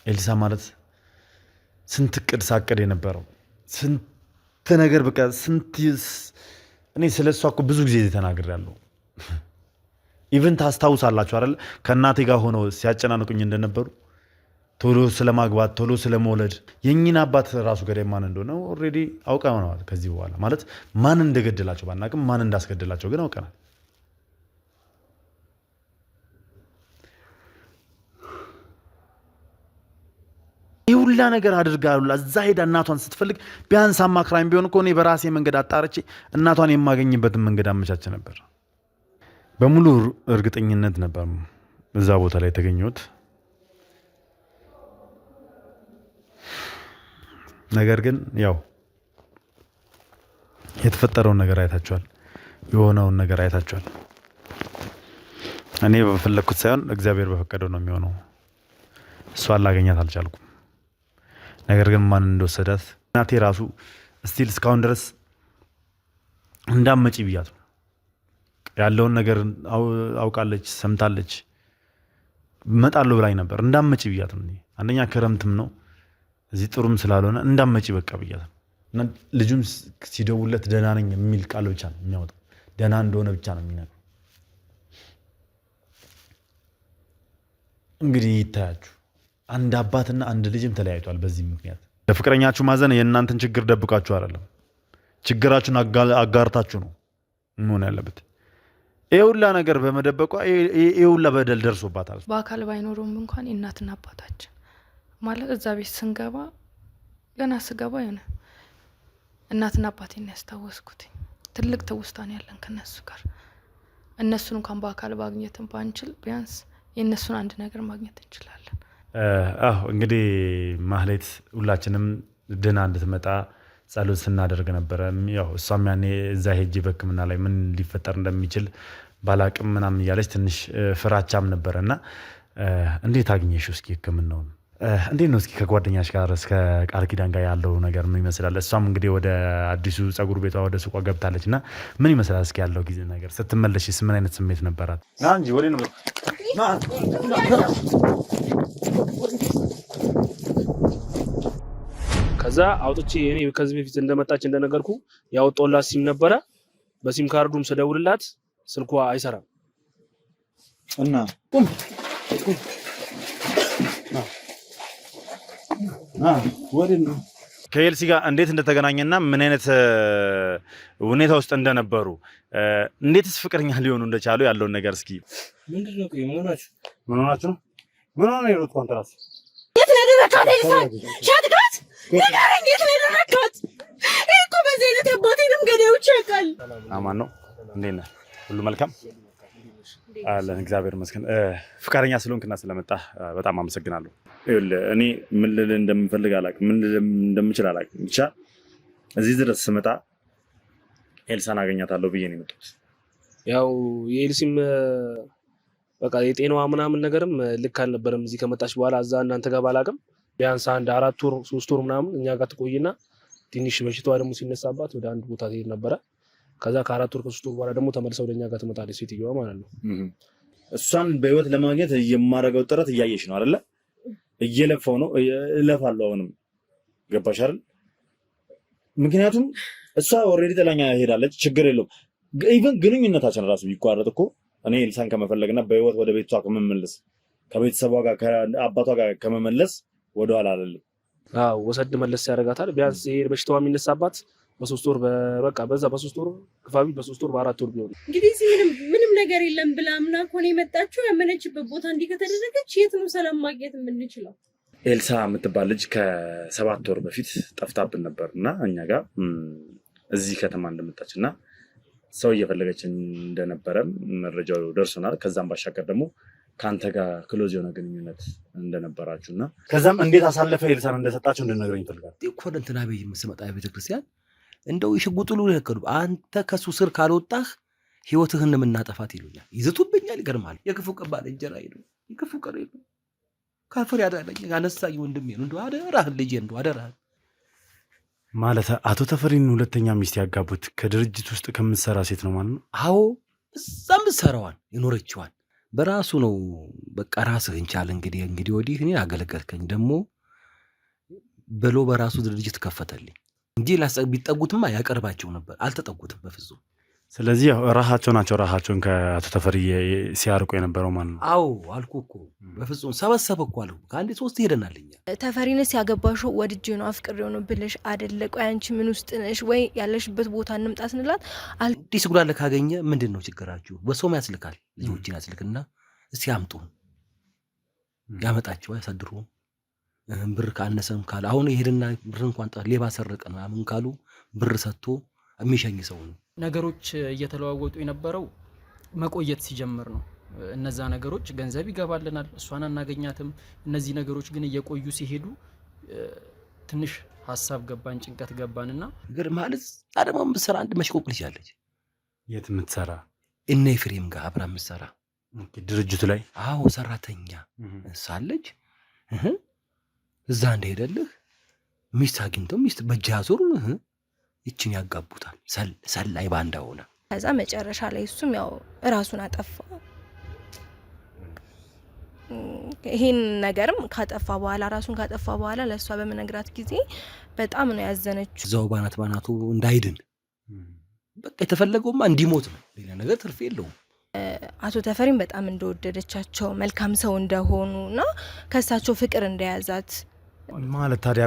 ኤልሳ ማለት ስንት ቅድ ሳቀድ የነበረው ስንት ነገር በቃ ስንት እኔ ስለሷ እኮ ብዙ ጊዜ ተናግሬያለሁ። ኢቭን ታስታውሳላችሁ አይደል? ከእናቴ ጋር ሆነው ሲያጨናንቁኝ እንደነበሩ ቶሎ ስለማግባት ቶሎ ስለመውለድ የእኚህን አባት ራሱ ገዳይ ማን እንደሆነ ኦልሬዲ አውቀናል። ከዚህ በኋላ ማለት ማን እንደገደላቸው ባናቅም ማን እንዳስገደላቸው ግን አውቀናል። ይህ ሁላ ነገር አድርጋ እዛ ሄዳ እናቷን ስትፈልግ ቢያንስ አማክራኝ ቢሆን እኮ እኔ በራሴ መንገድ አጣርቼ እናቷን የማገኝበትን መንገድ አመቻቸ ነበር። በሙሉ እርግጠኝነት ነበር እዛ ቦታ ላይ የተገኘሁት። ነገር ግን ያው የተፈጠረውን ነገር አይታችኋል፣ የሆነውን ነገር አይታችኋል። እኔ በፈለኩት ሳይሆን እግዚአብሔር በፈቀደው ነው የሚሆነው። እሷን ላገኛት አልቻልኩም። ነገር ግን ማን እንደወሰዳት እናቴ ራሱ ስቲል እስካሁን ድረስ እንዳመጪ ብያት ነው ያለውን ነገር አውቃለች፣ ሰምታለች። እመጣለሁ ብላኝ ነበር። እንዳመጪ ብያት ነው። አንደኛ ክረምትም ነው እዚህ ጥሩም ስላልሆነ እንዳመጪ በቃ ብያት ነው። እና ልጁም ሲደውለት ደህና ነኝ የሚል ቃል ብቻ ነው የሚያወጣው። ደህና እንደሆነ ብቻ ነው የሚነግረው። እንግዲህ ይታያችሁ አንድ አባትና አንድ ልጅም ተለያይቷል በዚህ ምክንያት። ለፍቅረኛችሁ ማዘን የእናንተን ችግር ደብቃችሁ አይደለም፣ ችግራችሁን አጋርታችሁ ነው መሆን ያለበት። ይሄ ሁላ ነገር በመደበቋ ይሄ ሁላ በደል ደርሶባታል። በአካል ባይኖሩም እንኳን እናትና አባታችን ማለት እዛ ቤት ስንገባ ገና ስገባ የሆነ እናትና አባቴን ያስታወስኩት ትልቅ ትውስታን ያለን ከነሱ ጋር። እነሱን እንኳን በአካል ማግኘትን ባንችል ቢያንስ የእነሱን አንድ ነገር ማግኘት እንችላለን። እንግዲህ ማህሌት ሁላችንም ድና እንድትመጣ ጸሎት ስናደርግ ነበረ። ያው እሷም ያኔ እዛ ሄጄ በሕክምና ላይ ምን ሊፈጠር እንደሚችል ባላቅም ምናምን እያለች ትንሽ ፍራቻም ነበረና እንዴት አግኘሽው? እስኪ ሕክምናውን እንዴት ነው? እስኪ ከጓደኛሽ ጋር እስከ ቃል ኪዳን ጋር ያለው ነገር ምን ይመስላል? እሷም እንግዲህ ወደ አዲሱ ጸጉር ቤቷ ወደ ሱቋ ገብታለች እና ምን ይመስላል? እስኪ ያለው ጊዜ ነገር ስትመለሽስ ምን አይነት ስሜት ነበራት? ና እንጂ ወዴ ነው ከዛ አውጥቼ እኔ ከዚህ በፊት እንደመጣች እንደነገርኩ ያወጣውላት ሲም ነበረ። በሲም ካርዱም ስደውልላት ስልኳ አይሰራም እና ከኤልሲ ጋር እንዴት እንደተገናኘና ምን አይነት ሁኔታ ውስጥ እንደነበሩ እንዴትስ ፍቅረኛ ሊሆኑ እንደቻሉ ያለውን ነገር እስኪ ምንድነው? ምን ሆናችሁ ነው? ምን ሆነ ነው ኮንትራስ የት ነው ደረካት? ሻትጋት ንገረኝ፣ የት ነው ደረካት? እኮ በዚህ አይነት አባቴንም ገዳዮች ያውቃል። አማን ነው። እንዴት ነህ? ሁሉ መልካም አለን፣ እግዚአብሔር ይመስገን። ፍቃደኛ ስለሆንክና ስለመጣ በጣም አመሰግናለሁ። እኔ ምን ልል እንደምፈልግ አላውቅም፣ ምን ልል እንደምችል አላውቅም። ብቻ እዚህ ድረስ ስመጣ ኤልሳን አገኛታለሁ ብዬ ነው የመጣሁት። ያው የኤልሲም በቃ የጤናዋ ምናምን ነገርም ልክ አልነበረም። እዚህ ከመጣች በኋላ እዛ እናንተ ጋር ባላቅም ቢያንስ 1-4 ወር 3 ወር ምናምን እኛ ጋር ትቆይና ትንሽ በሽታዋ ደግሞ ሲነሳባት ወደ አንድ ቦታ ትሄድ ነበረ። ከዛ ከ4 ወር ከ3 ወር በኋላ ደግሞ ተመልሳ ወደኛ ጋር ትመጣለች ሴትዮዋ ማለት ነው። እሷን በህይወት ለማግኘት የማደርገው ጥረት እያየሽ ነው አይደለ? እየለፋው ነው፣ እለፋለሁ አሁንም። ገባሽ አይደል? ምክንያቱም እሷ ኦልሬዲ ጥላኛ ሄዳለች፣ ችግር የለውም። ኢቭን ግንኙነታችን ራሱ ቢቋረጥ እኮ እኔ ኤልሳን ከመፈለግና በህይወት ወደ ቤቷ ከመመለስ ከቤተሰቧ ጋር ከአባቷ ጋር ከመመለስ ወደኋላ አይደለም። ወሰድ መለስ ያደርጋታል። ቢያንስ ይሄ በሽታዋ የሚነሳባት በ3 ወር በቃ በዛ በ3 ወር ክፋቢ በ3 ወር በ4 ወር ቢሆን እንግዲህ ምንም ነገር የለም ብላ ምና ኮኔ የመጣችው ያመነችበት ቦታ እንዲህ ከተደረገች የት ነው ሰላም ማግኘት የምንችለው? ኤልሳ የምትባል ልጅ ከ7 ወር በፊት ጠፍታብን ነበርና እኛ ጋር እዚህ ከተማ እንደመጣችና ሰው እየፈለገች እንደነበረ መረጃው ደርሶናል። ከዛም ባሻገር ደግሞ ካንተ ጋር ክሎዝ የሆነ ግንኙነት እንደነበራችሁና ከዛም እንዴት አሳለፈ ኤልሳን እንደሰጣችሁ እንድነግረኝ ይፈልጋል እኮ እንትና ቤት መስመጣ ቤተክርስቲያን እንደው ይሽጉጥሉ ይከዱ አንተ ከሱ ስር ካልወጣህ ህይወትህን የምናጠፋት ይሉኛል፣ ይዝቱብኛል። ይገርማል። የክፉ ቀባል እንጀራ ይሉ የክፉ ቀረ ይሉ ካፈር ያዳለኝ ያነሳኝ ወንድሜ ነው። እንደው አደራህ ልጄ እንደው አደራህ ማለት አቶ ተፈሪን ሁለተኛ ሚስት ያጋቡት ከድርጅት ውስጥ ከምትሰራ ሴት ነው ማለት ነው? አዎ እዛም ሰራዋን የኖረችዋን በራሱ ነው በቃ ራስህን ቻል እንግዲህ ወዲህ እኔ አገለገልከኝ ደግሞ ብሎ በራሱ ድርጅት ከፈተልኝ እንጂ ቢጠጉትማ ያቀርባቸው ነበር። አልተጠጉትም በፍጹም። ስለዚህ ራሳቸው ናቸው ራሳቸውን ከአቶ ተፈሪ ሲያርቁ የነበረው ማለት ነው። አዎ አልኩህ እኮ በፍጹም ሰበሰበ እኮ አልኩህ። ከአንዴ 3 ሄደናልኛ። ተፈሪንስ ያገባሽው ወድጄ ነው አፍቅሬው ነው ብለሽ አይደለ? ቆይ አንቺ ምን ውስጥ ነሽ? ወይ ያለሽበት ቦታ እንምጣ ስንላት አዲስ ጉዳለ ካገኘ ምንድን ነው ችግራችሁ? በሰውም ያስልካል። ልጆችን ያስልክና እስቲ አምጡ ያመጣቸው ያሳድሩ። ብር ካነሰም ካለ አሁን ይሄድና ብር እንኳን ሌባ ሰረቀ ምናምን ካሉ ብር ሰጥቶ የሚሸኝ ሰው ነው። ነገሮች እየተለዋወጡ የነበረው መቆየት ሲጀምር ነው። እነዛ ነገሮች ገንዘብ ይገባልናል፣ እሷን አናገኛትም። እነዚህ ነገሮች ግን እየቆዩ ሲሄዱ ትንሽ ሀሳብ ገባን፣ ጭንቀት ገባንና ነገር ማለት አደማ ምሰራ አንድ መሽቆቅ ልጅ አለች። የት የምትሰራ? እነ ኤፍሬም ጋር አብራ ምሰራ ድርጅቱ ላይ። አዎ ሰራተኛ ሳለች እዛ እንደሄደልህ ሚስት አግኝተው ሚስት በእጅ አዙር ይችን ያጋቡታል። ሰላይ ባንዳ ሆነ። ከዛ መጨረሻ ላይ እሱም ያው ራሱን አጠፋ። ይሄን ነገርም ካጠፋ በኋላ ራሱን ካጠፋ በኋላ ለእሷ በመነግራት ጊዜ በጣም ነው ያዘነችው። እዛው ባናቱ እንዳይድን በቃ የተፈለገውማ እንዲሞት ነው። ሌላ ነገር ትርፍ የለውም። አቶ ተፈሪም በጣም እንደወደደቻቸው መልካም ሰው እንደሆኑና ከእሳቸው ፍቅር እንደያዛት ማለት ታዲያ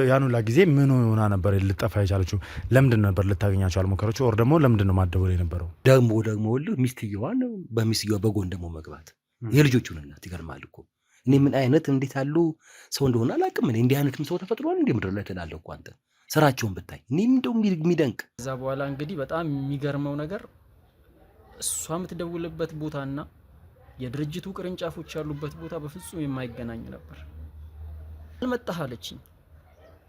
ያኑላ ጊዜ ምን ሆና ነበር ልጠፋ የቻለችው? ለምንድን ነበር ልታገኛቸው አልሞከረችው? ወር ደግሞ ለምንድን ነው ማደወል የነበረው? ደግሞ ሚስትየዋን በሚስትየዋ በጎን ደግሞ መግባት የልጆቹን እናት ይገርማል እኮ። እኔ ምን አይነት እንዴት ያሉ ሰው እንደሆነ አላውቅም። እኔ እንዲህ አይነትም ሰው ተፈጥሯል እንዴ ምድር ላይ ትላለህ እኮ አንተ። ስራቸውን ብታይ እኔም እንደው የሚደንቅ። ከዛ በኋላ እንግዲህ በጣም የሚገርመው ነገር እሷ የምትደውልበት ቦታና የድርጅቱ ቅርንጫፎች ያሉበት ቦታ በፍጹም የማይገናኝ ነበር። አልመጣህ አለችኝ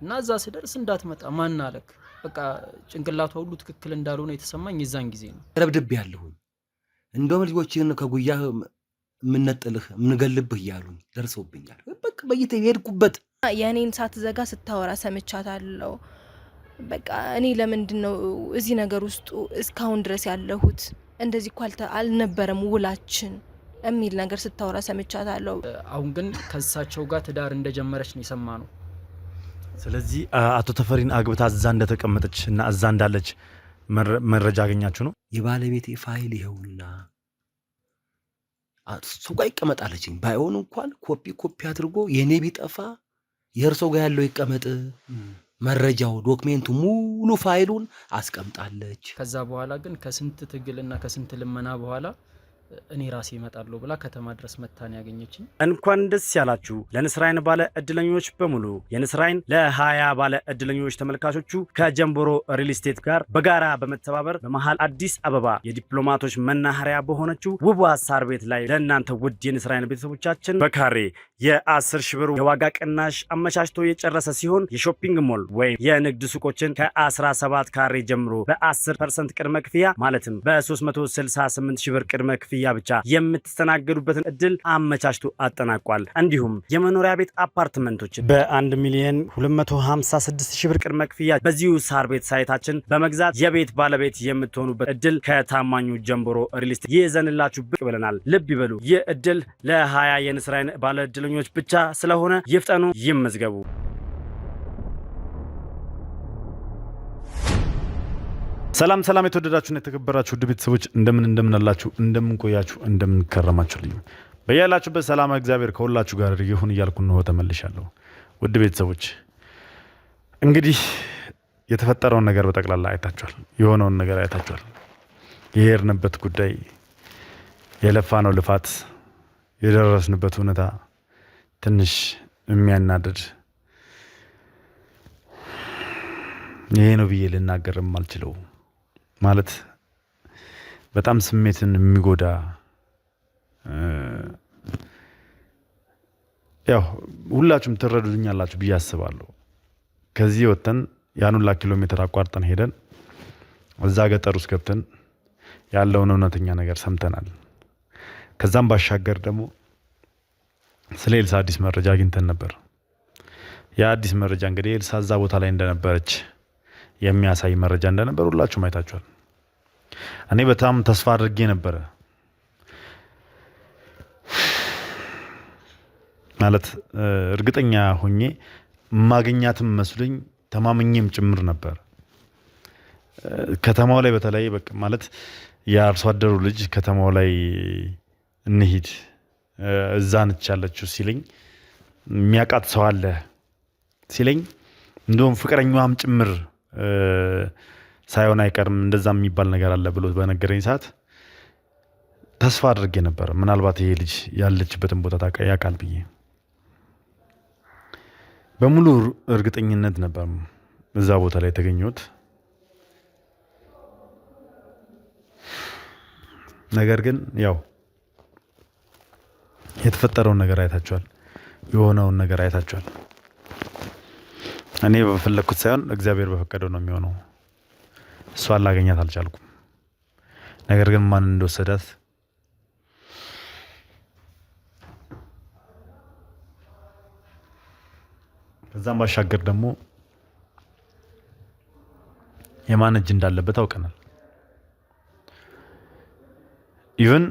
እና እዛ ስደርስ እንዳትመጣ ማን አለክ? በቃ ጭንቅላቷ ሁሉ ትክክል እንዳልሆነ የተሰማኝ የዛን ጊዜ ነው። ረብድብ ያለሁኝ እንደውም ልጆችን ከጉያ የምንነጥልህ የምንገልብህ እያሉኝ ደርሰውብኛል። በቃ በየሄድኩበት የእኔን ሳትዘጋ ስታወራ ሰምቻታለሁ። በቃ እኔ ለምንድን ነው እዚህ ነገር ውስጥ እስካሁን ድረስ ያለሁት? እንደዚህ እኮ አልነበረም ውላችን የሚል ነገር ስታወራ ሰምቻታለሁ። አሁን ግን ከእሳቸው ጋር ትዳር እንደጀመረች ነው የሰማነው። ስለዚህ አቶ ተፈሪን አግብታ እዛ እንደተቀመጠች እና እዛ እንዳለች መረጃ አገኛችሁ ነው? የባለቤቴ ፋይል ይኸውና እሱ ጋር ይቀመጣለችኝ። ባይሆን እንኳን ኮፒ አድርጎ የኔ ቢጠፋ የእርሶ ጋር ያለው ይቀመጥ፣ መረጃው ዶክሜንቱ ሙሉ ፋይሉን አስቀምጣለች። ከዛ በኋላ ግን ከስንት ትግልና ከስንት ልመና በኋላ እኔ ራሴ እመጣለሁ ብላ ከተማ ድረስ መታን ያገኘችኝ። እንኳን ደስ ያላችሁ ለንስራይን ባለ እድለኞች በሙሉ። የንስራይን ለ20 ባለ እድለኞች ተመልካቾቹ ከጀምቦሮ ሪል ስቴት ጋር በጋራ በመተባበር በመሃል አዲስ አበባ የዲፕሎማቶች መናኸሪያ በሆነችው ውብ ሳር ቤት ላይ ለእናንተ ውድ የንስራይን ቤተሰቦቻችን በካሬ የ10 ሺህ ብር የዋጋ ቅናሽ አመቻችቶ የጨረሰ ሲሆን የሾፒንግ ሞል ወይም የንግድ ሱቆችን ከ17 ካሬ ጀምሮ በ10% ቅድመ ክፍያ ማለትም በ368 ሺህ ብር ቅድመ ክፍያ ብቻ የምትስተናገዱበትን እድል አመቻችቶ አጠናቋል። እንዲሁም የመኖሪያ ቤት አፓርትመንቶች በ1,256,000 ብር ቅድመ ክፍያ በዚሁ ሳር ቤት ሳይታችን በመግዛት የቤት ባለቤት የምትሆኑበት እድል ከታማኙ ጀምቦሮ ሪል ስቴት ይዘንላችሁ ብቅ ብለናል። ልብ ይበሉ፣ ይህ እድል ለ20 የንስራይን ባለ እድለኞች ብቻ ስለሆነ ይፍጠኑ፣ ይመዝገቡ። ሰላም የተወደዳችሁና የተከበራችሁ ውድ ቤተሰቦች እንደምን አላችሁ? እንደምን ቆያችሁ? እንደምን ከረማችሁልኝ? በያላችሁበት ሰላም እግዚአብሔር ከሁላችሁ ጋር ይሁን እያልኩ ነው ተመልሻለሁ። ውድ ቤተሰቦች እንግዲህ የተፈጠረውን ነገር በጠቅላላ አይታችኋል። የሆነውን ነገር አይታችኋል። የሄድንበት ጉዳይ፣ የለፋነው ልፋት፣ የደረስንበት ሁኔታ ትንሽ የሚያናድድ ይሄ ነው ብዬ ልናገርም አልችለው። ማለት በጣም ስሜትን የሚጎዳ ያው ሁላችሁም ትረዱኛላችሁ ብዬ አስባለሁ። ከዚህ ወጥተን ያኑላ ኪሎ ሜትር አቋርጠን ሄደን እዛ ገጠር ውስጥ ገብተን ያለውን እውነተኛ ነገር ሰምተናል። ከዛም ባሻገር ደግሞ ስለ ኤልሳ አዲስ መረጃ አግኝተን ነበር። ያ አዲስ መረጃ እንግዲህ ኤልሳ እዛ ቦታ ላይ እንደነበረች የሚያሳይ መረጃ እንደነበር ሁላችሁም አይታችኋል። እኔ በጣም ተስፋ አድርጌ ነበረ ማለት እርግጠኛ ሆኜ ማግኛትም መስሎኝ ተማምኜም ጭምር ነበር። ከተማው ላይ በተለይ በቃ ማለት የአርሶ አደሩ ልጅ ከተማው ላይ እንሂድ እዛ ነች ያለችው ሲለኝ የሚያውቃት ሰው አለ ሲለኝ እንደውም ፍቅረኛዋም ጭምር ሳይሆን አይቀርም እንደዛ የሚባል ነገር አለ ብሎ በነገረኝ ሰዓት ተስፋ አድርጌ ነበር ምናልባት ይሄ ልጅ ያለችበትን ቦታ ያውቃል ብዬ በሙሉ እርግጠኝነት ነበር እዛ ቦታ ላይ የተገኘሁት። ነገር ግን ያው የተፈጠረውን ነገር አይታችኋል፣ የሆነውን ነገር አይታችኋል። እኔ በፈለኩት ሳይሆን እግዚአብሔር በፈቀደው ነው የሚሆነው። እሷን ላገኛት አልቻልኩም። ነገር ግን ማን እንደወሰዳት ከዛም ባሻገር ደግሞ የማን እጅ እንዳለበት አውቀናል። ኢቭን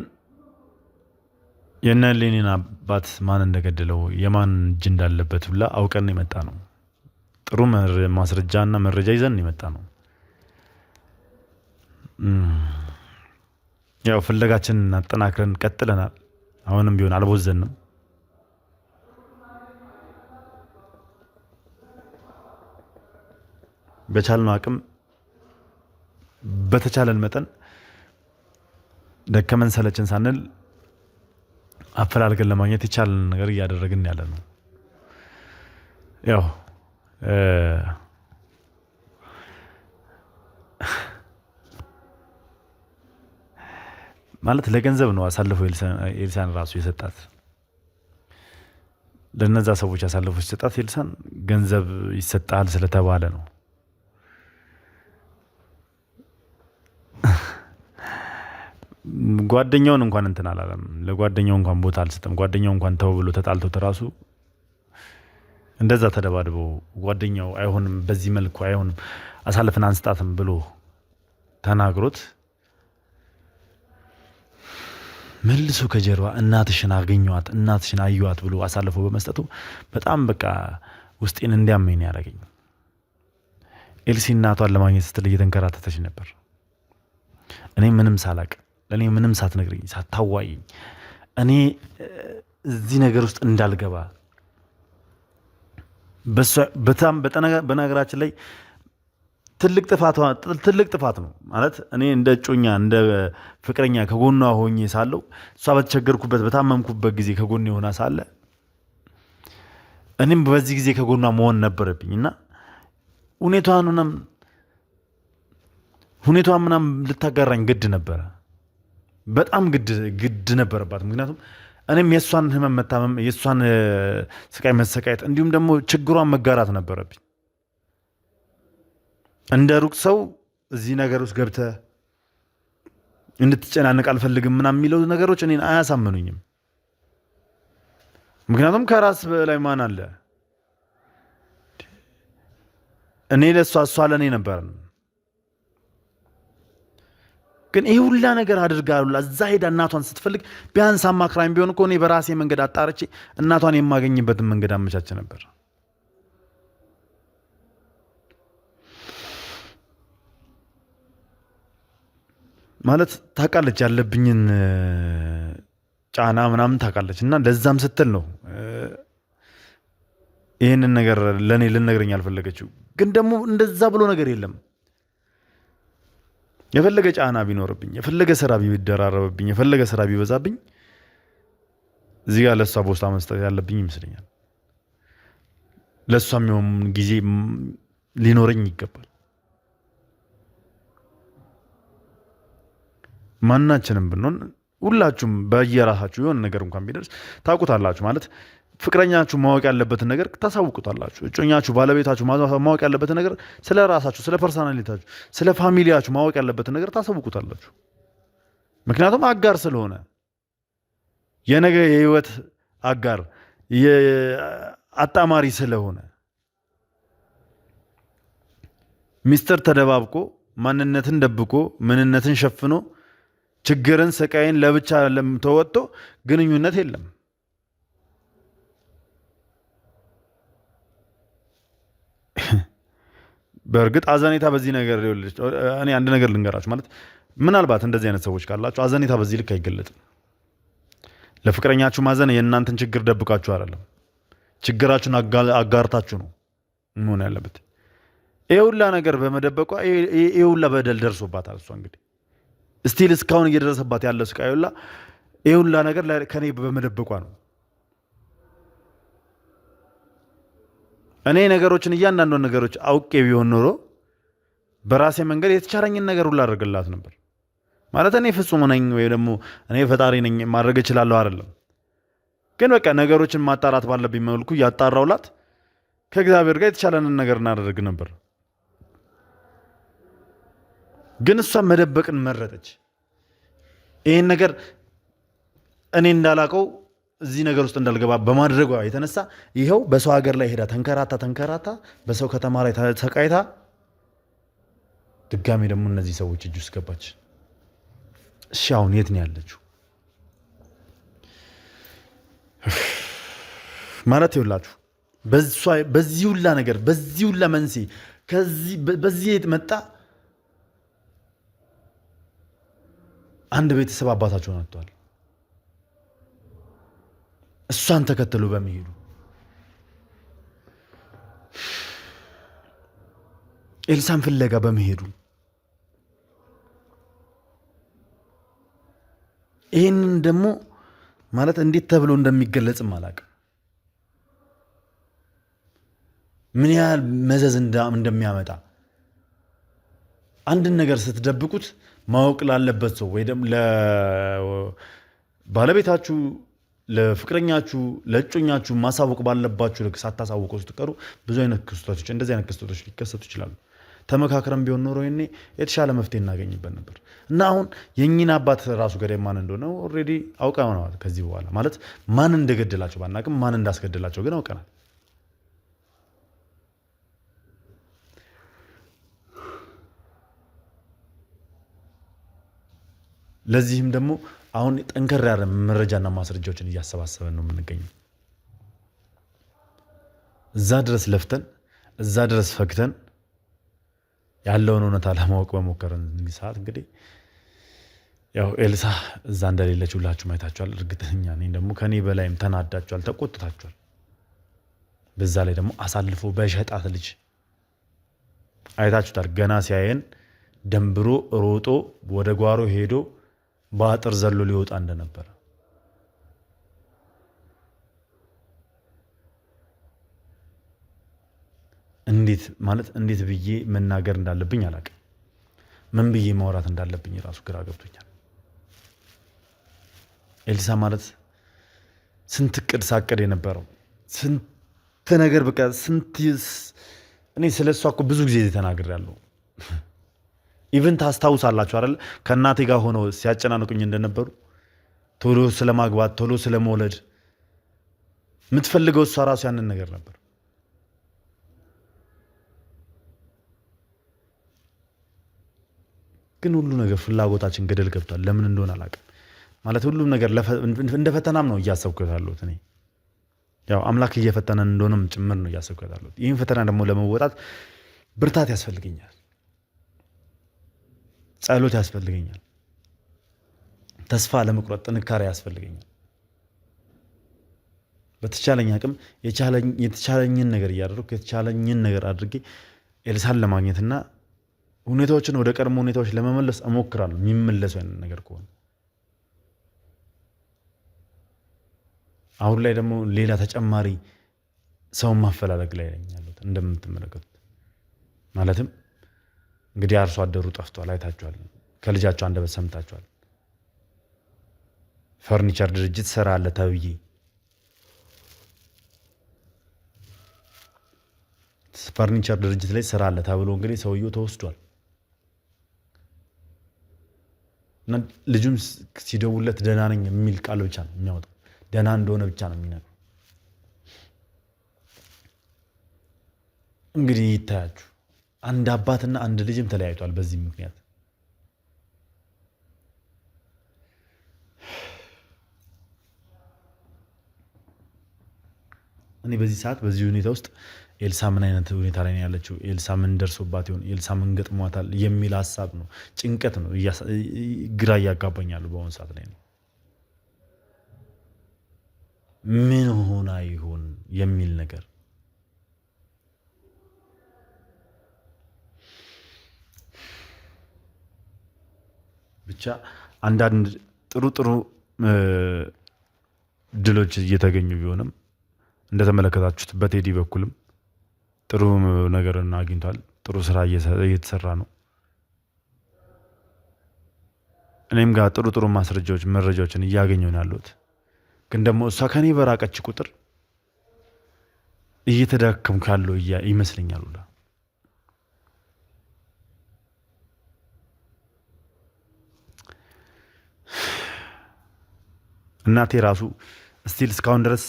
የነ ሌኒን አባት ማን እንደገደለው የማን እጅ እንዳለበት ብላ አውቀን የመጣ ነው። ጥሩ ማስረጃና መረጃ ይዘን የመጣ ነው። ያው ፍለጋችንን አጠናክረን ቀጥለናል። አሁንም ቢሆን አልቦዘንም። በቻልነው አቅም በተቻለን መጠን ደከመን ሰለችን ሳንል አፈላልገን ለማግኘት የቻለን ነገር እያደረግን ያለ ነው። ያው ማለት ለገንዘብ ነው አሳልፎ ኤልሳን ራሱ የሰጣት። ለነዛ ሰዎች አሳልፎ የሰጣት ኤልሳን ገንዘብ ይሰጣል ስለተባለ ነው። ጓደኛውን እንኳን እንትን አላለም። ለጓደኛው እንኳን ቦታ አልሰጠም። ጓደኛው እንኳን ተው ብሎ ተጣልቶት ራሱ እንደዛ ተደባድበው ጓደኛው አይሆንም፣ በዚህ መልኩ አይሆንም፣ አሳልፈን አንስጣትም ብሎ ተናግሮት መልሶ ከጀርባ እናትሽን አገኘዋት፣ እናትሽን አዩዋት ብሎ አሳልፎ በመስጠቱ በጣም በቃ ውስጤን እንዲያመኝ ያደረገኝ። ኤልሲ እናቷን ለማግኘት ስትል እየተንከራተተች ነበር። እኔ ምንም ሳላቅ ለእኔ ምንም ሳትነግረኝ ሳታዋይኝ እኔ እዚህ ነገር ውስጥ እንዳልገባ በጣም በነገራችን ላይ ትልቅ ጥፋት ነው ማለት እኔ እንደ እጮኛ እንደ ፍቅረኛ ከጎኗ ሆኜ ሳለው እሷ በተቸገርኩበት በታመምኩበት ጊዜ ከጎኔ ሆና ሳለ እኔም በዚህ ጊዜ ከጎኗ መሆን ነበረብኝ እና ሁኔታዋን ምናምን ልታጋራኝ ግድ ነበረ። በጣም ግድ ነበረባት። ምክንያቱም እኔም የእሷን ህመም መታመም፣ የእሷን ስቃይ መሰቃየት እንዲሁም ደግሞ ችግሯን መጋራት ነበረብኝ። እንደ ሩቅ ሰው እዚህ ነገር ውስጥ ገብተህ እንድትጨናነቅ አልፈልግም ምናምን የሚለው ነገሮች እኔን አያሳምኑኝም። ምክንያቱም ከራስ በላይ ማን አለ? እኔ ለእሷ እሷ ለእኔ ነበር። ግን ይህ ሁላ ነገር አድርጋ እዛ ሄዳ እናቷን ስትፈልግ ቢያንስ አማክራኝ ቢሆን እኮ እኔ በራሴ መንገድ አጣርቼ እናቷን የማገኝበትን መንገድ አመቻች ነበር። ማለት ታውቃለች ያለብኝን ጫና ምናምን ታውቃለች እና ለዛም ስትል ነው ይህንን ነገር ለእኔ ልነግረኝ አልፈለገችው። ግን ደግሞ እንደዛ ብሎ ነገር የለም። የፈለገ ጫና ቢኖርብኝ፣ የፈለገ ስራ ቢደራረብብኝ፣ የፈለገ ስራ ቢበዛብኝ እዚህ ጋር ለእሷ ቦታ መስጠት ያለብኝ ይመስለኛል። ለእሷ የሚሆን ጊዜ ሊኖረኝ ይገባል። ማናችንም ብንሆን ሁላችሁም በየራሳችሁ የሆነ ነገር እንኳን ቢደርስ ታውቁታላችሁ። ማለት ፍቅረኛችሁ ማወቅ ያለበትን ነገር ታሳውቁታላችሁ። እጮኛችሁ፣ ባለቤታችሁ ማወቅ ያለበትን ነገር ስለ ራሳችሁ፣ ስለ ፐርሰናሊታችሁ፣ ስለ ፋሚሊያችሁ ማወቅ ያለበትን ነገር ታሳውቁታላችሁ። ምክንያቱም አጋር ስለሆነ የነገ የህይወት አጋር አጣማሪ ስለሆነ ሚስጥር ተደባብቆ ማንነትን ደብቆ ምንነትን ሸፍኖ ችግርን ስቃይን ለብቻ ተወጥቶ ግንኙነት የለም። በእርግጥ አዘኔታ በዚህ ነገር ይኸውልሽ፣ እኔ አንድ ነገር ልንገራችሁ ማለት ምናልባት እንደዚህ አይነት ሰዎች ካላችሁ አዘኔታ በዚህ ልክ አይገለጥም። ለፍቅረኛችሁ ማዘን የእናንተን ችግር ደብቃችሁ አይደለም፣ ችግራችሁን አጋርታችሁ ነው መሆን ያለበት። ይሄ ሁላ ነገር በመደበቋ ይሄ ሁላ በደል ደርሶባታል። እሷ እንግዲህ ስቲል እስካሁን እየደረሰባት ያለው ስቃይ ሁላ ይሄ ሁላ ነገር ከኔ በመደበቋ ነው። እኔ ነገሮችን እያንዳንዱን ነገሮች አውቄ ቢሆን ኖሮ በራሴ መንገድ የተቻለኝን ነገር ሁላ አደርግላት ነበር። ማለት እኔ ፍጹም ነኝ ወይ ደግሞ እኔ ፈጣሪ ነኝ ማድረግ እችላለሁ አይደለም። ግን በቃ ነገሮችን ማጣራት ባለብኝ መልኩ ያጣራውላት ከእግዚአብሔር ጋር የተቻለንን ነገር እናደርግ ነበር። ግን እሷ መደበቅን መረጠች። ይሄን ነገር እኔ እንዳላቀው እዚህ ነገር ውስጥ እንዳልገባ በማድረጓ የተነሳ ይኸው በሰው ሀገር ላይ ሄዳ ተንከራታ በሰው ከተማ ላይ ተሰቃይታ ድጋሜ ደግሞ እነዚህ ሰዎች እጅ ውስጥ ገባች። እሺ አሁን የት ነው ያለችው? ማለት ይኸውላችሁ በዚህ ሁላ ነገር በዚህ ሁላ መንስኤ በዚህ መጣ አንድ ቤተሰብ አባታቸውን አጥቷል። እሷን ተከትሎ በመሄዱ ኤልሳን ፍለጋ በመሄዱ ይህንን ደግሞ ማለት እንዴት ተብሎ እንደሚገለጽም አላውቅም። ምን ያህል መዘዝ እንደሚያመጣ አንድን ነገር ስትደብቁት ማወቅ ላለበት ሰው ወይ ደግሞ ለባለቤታችሁ፣ ለፍቅረኛችሁ፣ ለእጮኛችሁ ማሳወቅ ባለባችሁ ልክ ሳታሳውቁ ስትቀሩ ብዙ አይነት ክስተቶች እንደዚህ አይነት ክስተቶች ሊከሰቱ ይችላሉ። ተመካክረን ቢሆን ኖሮ ይሄኔ የተሻለ መፍትሄ እናገኝበት ነበር እና አሁን የእኚህን አባት ራሱ ገዳይ ማን እንደሆነ ኦልሬዲ አውቀናል። ከዚህ በኋላ ማለት ማን እንደገደላቸው ባናቅም ማን እንዳስገደላቸው ግን አውቀናል። ለዚህም ደግሞ አሁን ጠንከር ያለ መረጃና ማስረጃዎችን እያሰባሰበን ነው የምንገኘው። እዛ ድረስ ለፍተን እዛ ድረስ ፈግተን ያለውን እውነታ ለማወቅ በሞከረን ሰዓት እንግዲህ ያው ኤልሳ እዛ እንደሌለች ሁላችሁም አይታችኋል። እርግጠኛ ነኝ ደግሞ ከኔ በላይም ተናዳችኋል፣ ተቆጥታችኋል። በዛ ላይ ደግሞ አሳልፎ በሸጣት ልጅ አይታችሁታል። ገና ሲያየን ደንብሮ ሮጦ ወደ ጓሮ ሄዶ በአጥር ዘሎ ሊወጣ እንደነበረ እንዴት ብዬ መናገር እንዳለብኝ አላውቅም። ምን ብዬ ማውራት እንዳለብኝ ራሱ ግራ ገብቶኛል። ኤልሳ ማለት ስንት እቅድ ሳቅድ የነበረው ስንት ነገር በቃ እኔ ስለሷ እኮ ብዙ ጊዜ ተናግሬያለሁ። ኢቭን ታስታውሳላችሁ አይደል? ከእናቴ ጋር ሆነው ሲያጨናንቁኝ እንደነበሩ ቶሎ ስለማግባት ቶሎ ስለመውለድ የምትፈልገው እሷ ራሱ ያንን ነገር ነበር። ግን ሁሉ ነገር ፍላጎታችን ገደል ገብቷል። ለምን እንደሆነ አላውቅም። ማለት ሁሉም ነገር እንደ ፈተናም ነው እያሰብኩት ያለሁት እኔ ያው አምላክ እየፈተነን እንደሆነም ጭምር ነው እያሰብኩት ያለሁት። ይህን ፈተና ደግሞ ለመወጣት ብርታት ያስፈልገኛል፣ ጸሎት ያስፈልገኛል፣ ተስፋ ለመቁረጥ ጥንካሬ ያስፈልገኛል። በተቻለኝ አቅም የተቻለኝን ነገር እያደረኩ የተቻለኝን ነገር አድርጌ ኤልሳን ለማግኘትና ሁኔታዎችን ወደ ቀድሞ ሁኔታዎች ለመመለስ እሞክራለሁ። የሚመለሱ አይነት ነገር ከሆነ አሁን ላይ ደግሞ ሌላ ተጨማሪ ሰውን ማፈላለግ ላይ ነኝ ያለሁት እንደምትመለከቱት። ማለትም እንግዲህ አርሶ አደሩ ጠፍቷል፣ አይታችኋል። ከልጃቸው አንደበት ሰምታችኋል። ፈርኒቸር ድርጅት ስራ አለ ተብዬ ፈርኒቸር ድርጅት ላይ ስራ አለ ተብሎ እንግዲህ ሰውየው ተወስዷል። እና ልጁም ሲደውለት ደህና ነኝ የሚል ቃል ብቻ ነው የሚያወጣው። ደህና እንደሆነ ብቻ ነው የሚነግረው። እንግዲህ ይታያችሁ አንድ አባትና አንድ ልጅም ተለያይቷል በዚህ ምክንያት። እኔ በዚህ ሰዓት በዚህ ሁኔታ ውስጥ ኤልሳ ምን አይነት ሁኔታ ላይ ነው ያለችው? ኤልሳ ምን ደርሶባት ይሆን? ኤልሳ ምን ገጥሟታል? የሚል ሀሳብ ነው፣ ጭንቀት ነው ግራ እያጋባኛሉ በአሁኑ ሰዓት ላይ ነው። ምን ሆና ይሆን የሚል ነገር ብቻ አንዳንድ ጥሩ ድሎች እየተገኙ ቢሆንም እንደተመለከታችሁት በቴዲ በኩልም ጥሩ ነገርን አግኝቷል። ጥሩ ስራ እየተሰራ ነው። እኔም ጋር ጥሩ መረጃዎችን እያገኘሁ ነው ያለሁት። ግን ደግሞ እሷ ከኔ በራቀች ቁጥር እየተዳከምኩ ያለው ይመስለኛል ሁላ። እናቴ ራሱ ስቲል እስካሁን ድረስ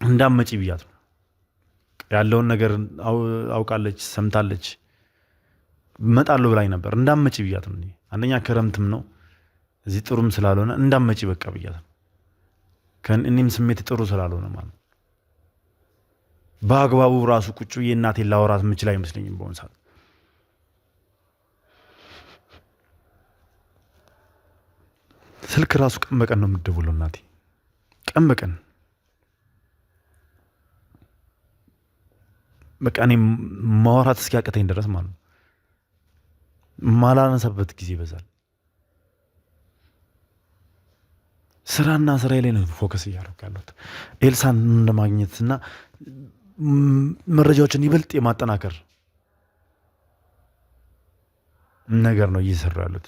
እንዳመጪ ብያት ነው ያለውን ነገር አውቃለች፣ ሰምታለች። እመጣለሁ ብላኝ ነበር። እንዳመጪ ብያት ነው። አንደኛ ክረምትም ነው እዚህ ጥሩም ስላልሆነ እንዳመጪ በቃ ብያት ነው። እኔም ስሜት ጥሩ ስላልሆነ ማለት በአግባቡ ራሱ ቁጭ ብዬ እናቴን ላወራት የምችል አይመስለኝም በሆነ ሰዓት። ስልክ ራሱ ቀን በቀን ነው የምትደውለው እናቴ፣ ቀን በቀን በቃ እኔ ማውራት እስኪያቅተኝ ድረስ ማለት ነው። ማላነሳበት ጊዜ ይበዛል። ስራና ስራዬ ላይ ነው ፎከስ እያደረኩ ያለሁት። ኤልሳን እንደማግኘትና መረጃዎችን ይበልጥ የማጠናከር ነገር ነው እየሰሩ ያሉት።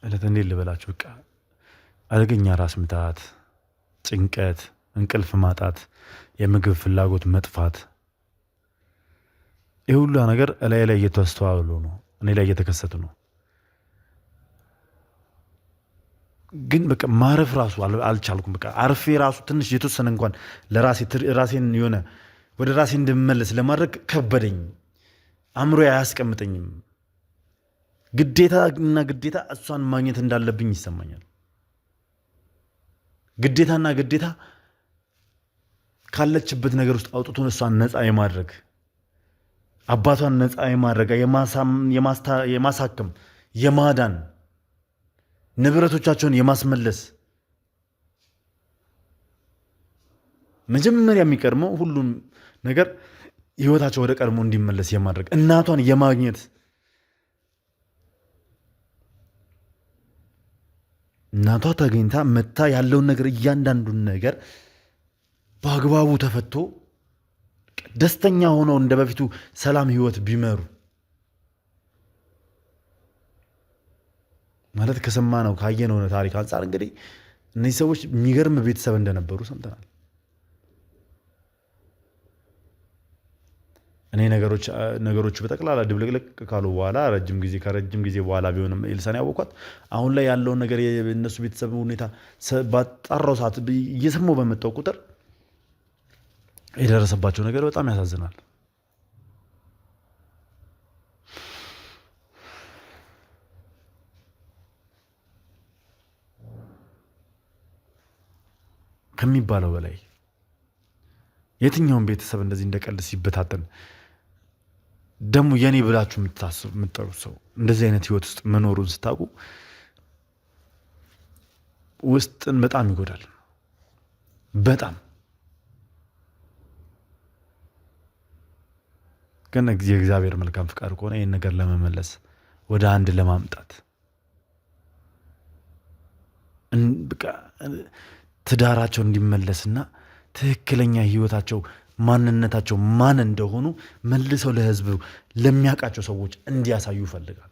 እለት እንዴት ልበላችሁ፣ በቃ አደገኛ ራስ ምታት፣ ጭንቀት፣ እንቅልፍ ማጣት፣ የምግብ ፍላጎት መጥፋት፣ ይህ ሁሉ ነገር እላይ ላይ እየተስተዋሉ ነው፣ እኔ ላይ እየተከሰቱ ነው። ግን በቃ ማረፍ ራሱ አልቻልኩም። በቃ አርፌ ራሱ ትንሽ የተወሰነ እንኳን ራሴን የሆነ ወደ ራሴ እንድመለስ ለማድረግ ከበደኝ። አእምሮ አያስቀምጠኝም። ግዴታ እሷን ማግኘት እንዳለብኝ ይሰማኛል። ግዴታ ካለችበት ነገር ውስጥ አውጥቶን እሷን ነፃ የማድረግ አባቷን ነፃ የማድረግ የማሳከም የማዳን ንብረቶቻቸውን የማስመለስ መጀመሪያ የሚቀድመው ሁሉም ነገር ህይወታቸው ወደ ቀድሞ እንዲመለስ የማድረግ እናቷን የማግኘት እናቷ ተገኝታ መታ ያለውን ነገር እያንዳንዱን ነገር በአግባቡ ተፈቶ ደስተኛ ሆነው እንደ በፊቱ ሰላም ህይወት ቢመሩ ማለት ከሰማነው ካየነው ታሪክ አንጻር እንግዲህ እነዚህ ሰዎች የሚገርም ቤተሰብ እንደነበሩ ሰምተናል። እኔ ነገሮቹ በጠቅላላ ድብልቅልቅ ካሉ በኋላ ከረጅም ጊዜ በኋላ ቢሆንም ኤልሳን ያወቋት አሁን ላይ ያለውን ነገር የእነሱ ቤተሰብ ሁኔታ ባጣራው ሰዓት እየሰማሁ በመጣው ቁጥር የደረሰባቸው ነገር በጣም ያሳዝናል። ከሚባለው በላይ የትኛውን ቤተሰብ እንደዚህ እንደቀልድ ሲበታተን ደግሞ የኔ ብላችሁ የምትጠሩት ሰው እንደዚህ አይነት ህይወት ውስጥ መኖሩን ስታውቁ ውስጥን በጣም ይጎዳል። በጣም ግን የእግዚአብሔር መልካም ፍቃድ ከሆነ ይህን ነገር ለመመለስ ወደ አንድ ለማምጣት ትዳራቸው እንዲመለስና ትክክለኛ ህይወታቸው ማንነታቸው ማን እንደሆኑ መልሰው ለህዝቡ ለሚያውቃቸው ሰዎች እንዲያሳዩ ይፈልጋሉ።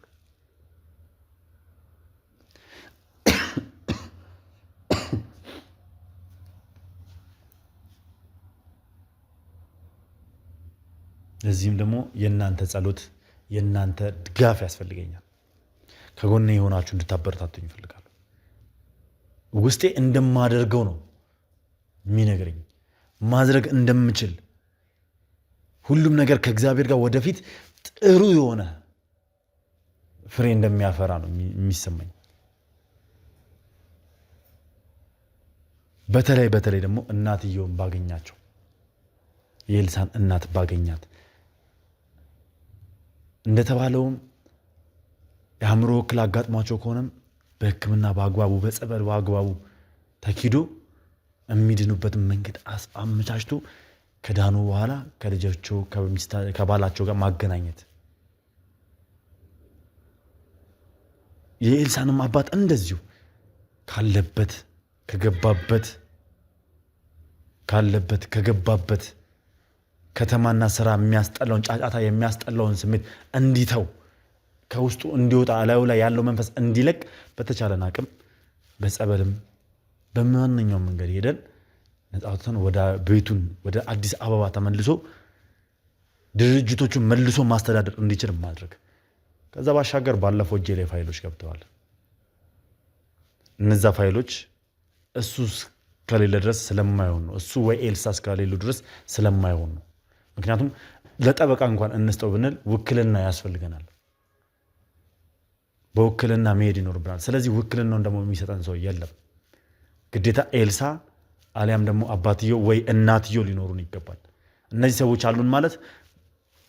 ለዚህም ደግሞ የእናንተ ጸሎት፣ የእናንተ ድጋፍ ያስፈልገኛል። ከጎኔ የሆናችሁ እንድታበረታቱኝ ይፈልጋሉ። ውስጤ እንደማደርገው ነው የሚነግረኝ፣ ማድረግ እንደምችል ሁሉም ነገር ከእግዚአብሔር ጋር ወደፊት ጥሩ የሆነ ፍሬ እንደሚያፈራ ነው የሚሰማኝ። በተለይ ደግሞ እናትየውን ባገኛቸው የኤልሳን እናት ባገኛት እንደተባለውም የአእምሮ እክል አጋጥሟቸው ከሆነም በሕክምና በአግባቡ በጸበል በአግባቡ ተኪዶ የሚድኑበትን መንገድ አመቻችቶ ከዳኑ በኋላ ከልጃቸው ከባላቸው ጋር ማገናኘት። የኤልሳንም አባት እንደዚሁ ካለበት ከገባበት ከተማና ስራ የሚያስጠላውን ጫጫታ የሚያስጠላውን ስሜት እንዲተው ከውስጡ እንዲወጣ ላዩ ላይ ያለው መንፈስ እንዲለቅ በተቻለን አቅም በጸበልም በማንኛውም መንገድ ሄደን ነፃውተን ወደ ቤቱን ወደ አዲስ አበባ ተመልሶ ድርጅቶቹን መልሶ ማስተዳደር እንዲችል ማድረግ። ከዛ ባሻገር ባለፈው እጄ ላይ ፋይሎች ገብተዋል። እነዛ ፋይሎች እሱ ከሌለ ድረስ ስለማይሆን ነው። እሱ ወይ ኤልሳ እስከሌሉ ድረስ ስለማይሆን ነው። ምክንያቱም ለጠበቃ እንኳን እንስጠው ብንል ውክልና ያስፈልገናል። በውክልና መሄድ ይኖርብናል። ስለዚህ ውክልናውን ደግሞ የሚሰጠን ሰው የለም። ግዴታ ኤልሳ አሊያም ደግሞ አባትየው ወይ እናትየው ሊኖሩን ይገባል። እነዚህ ሰዎች አሉን ማለት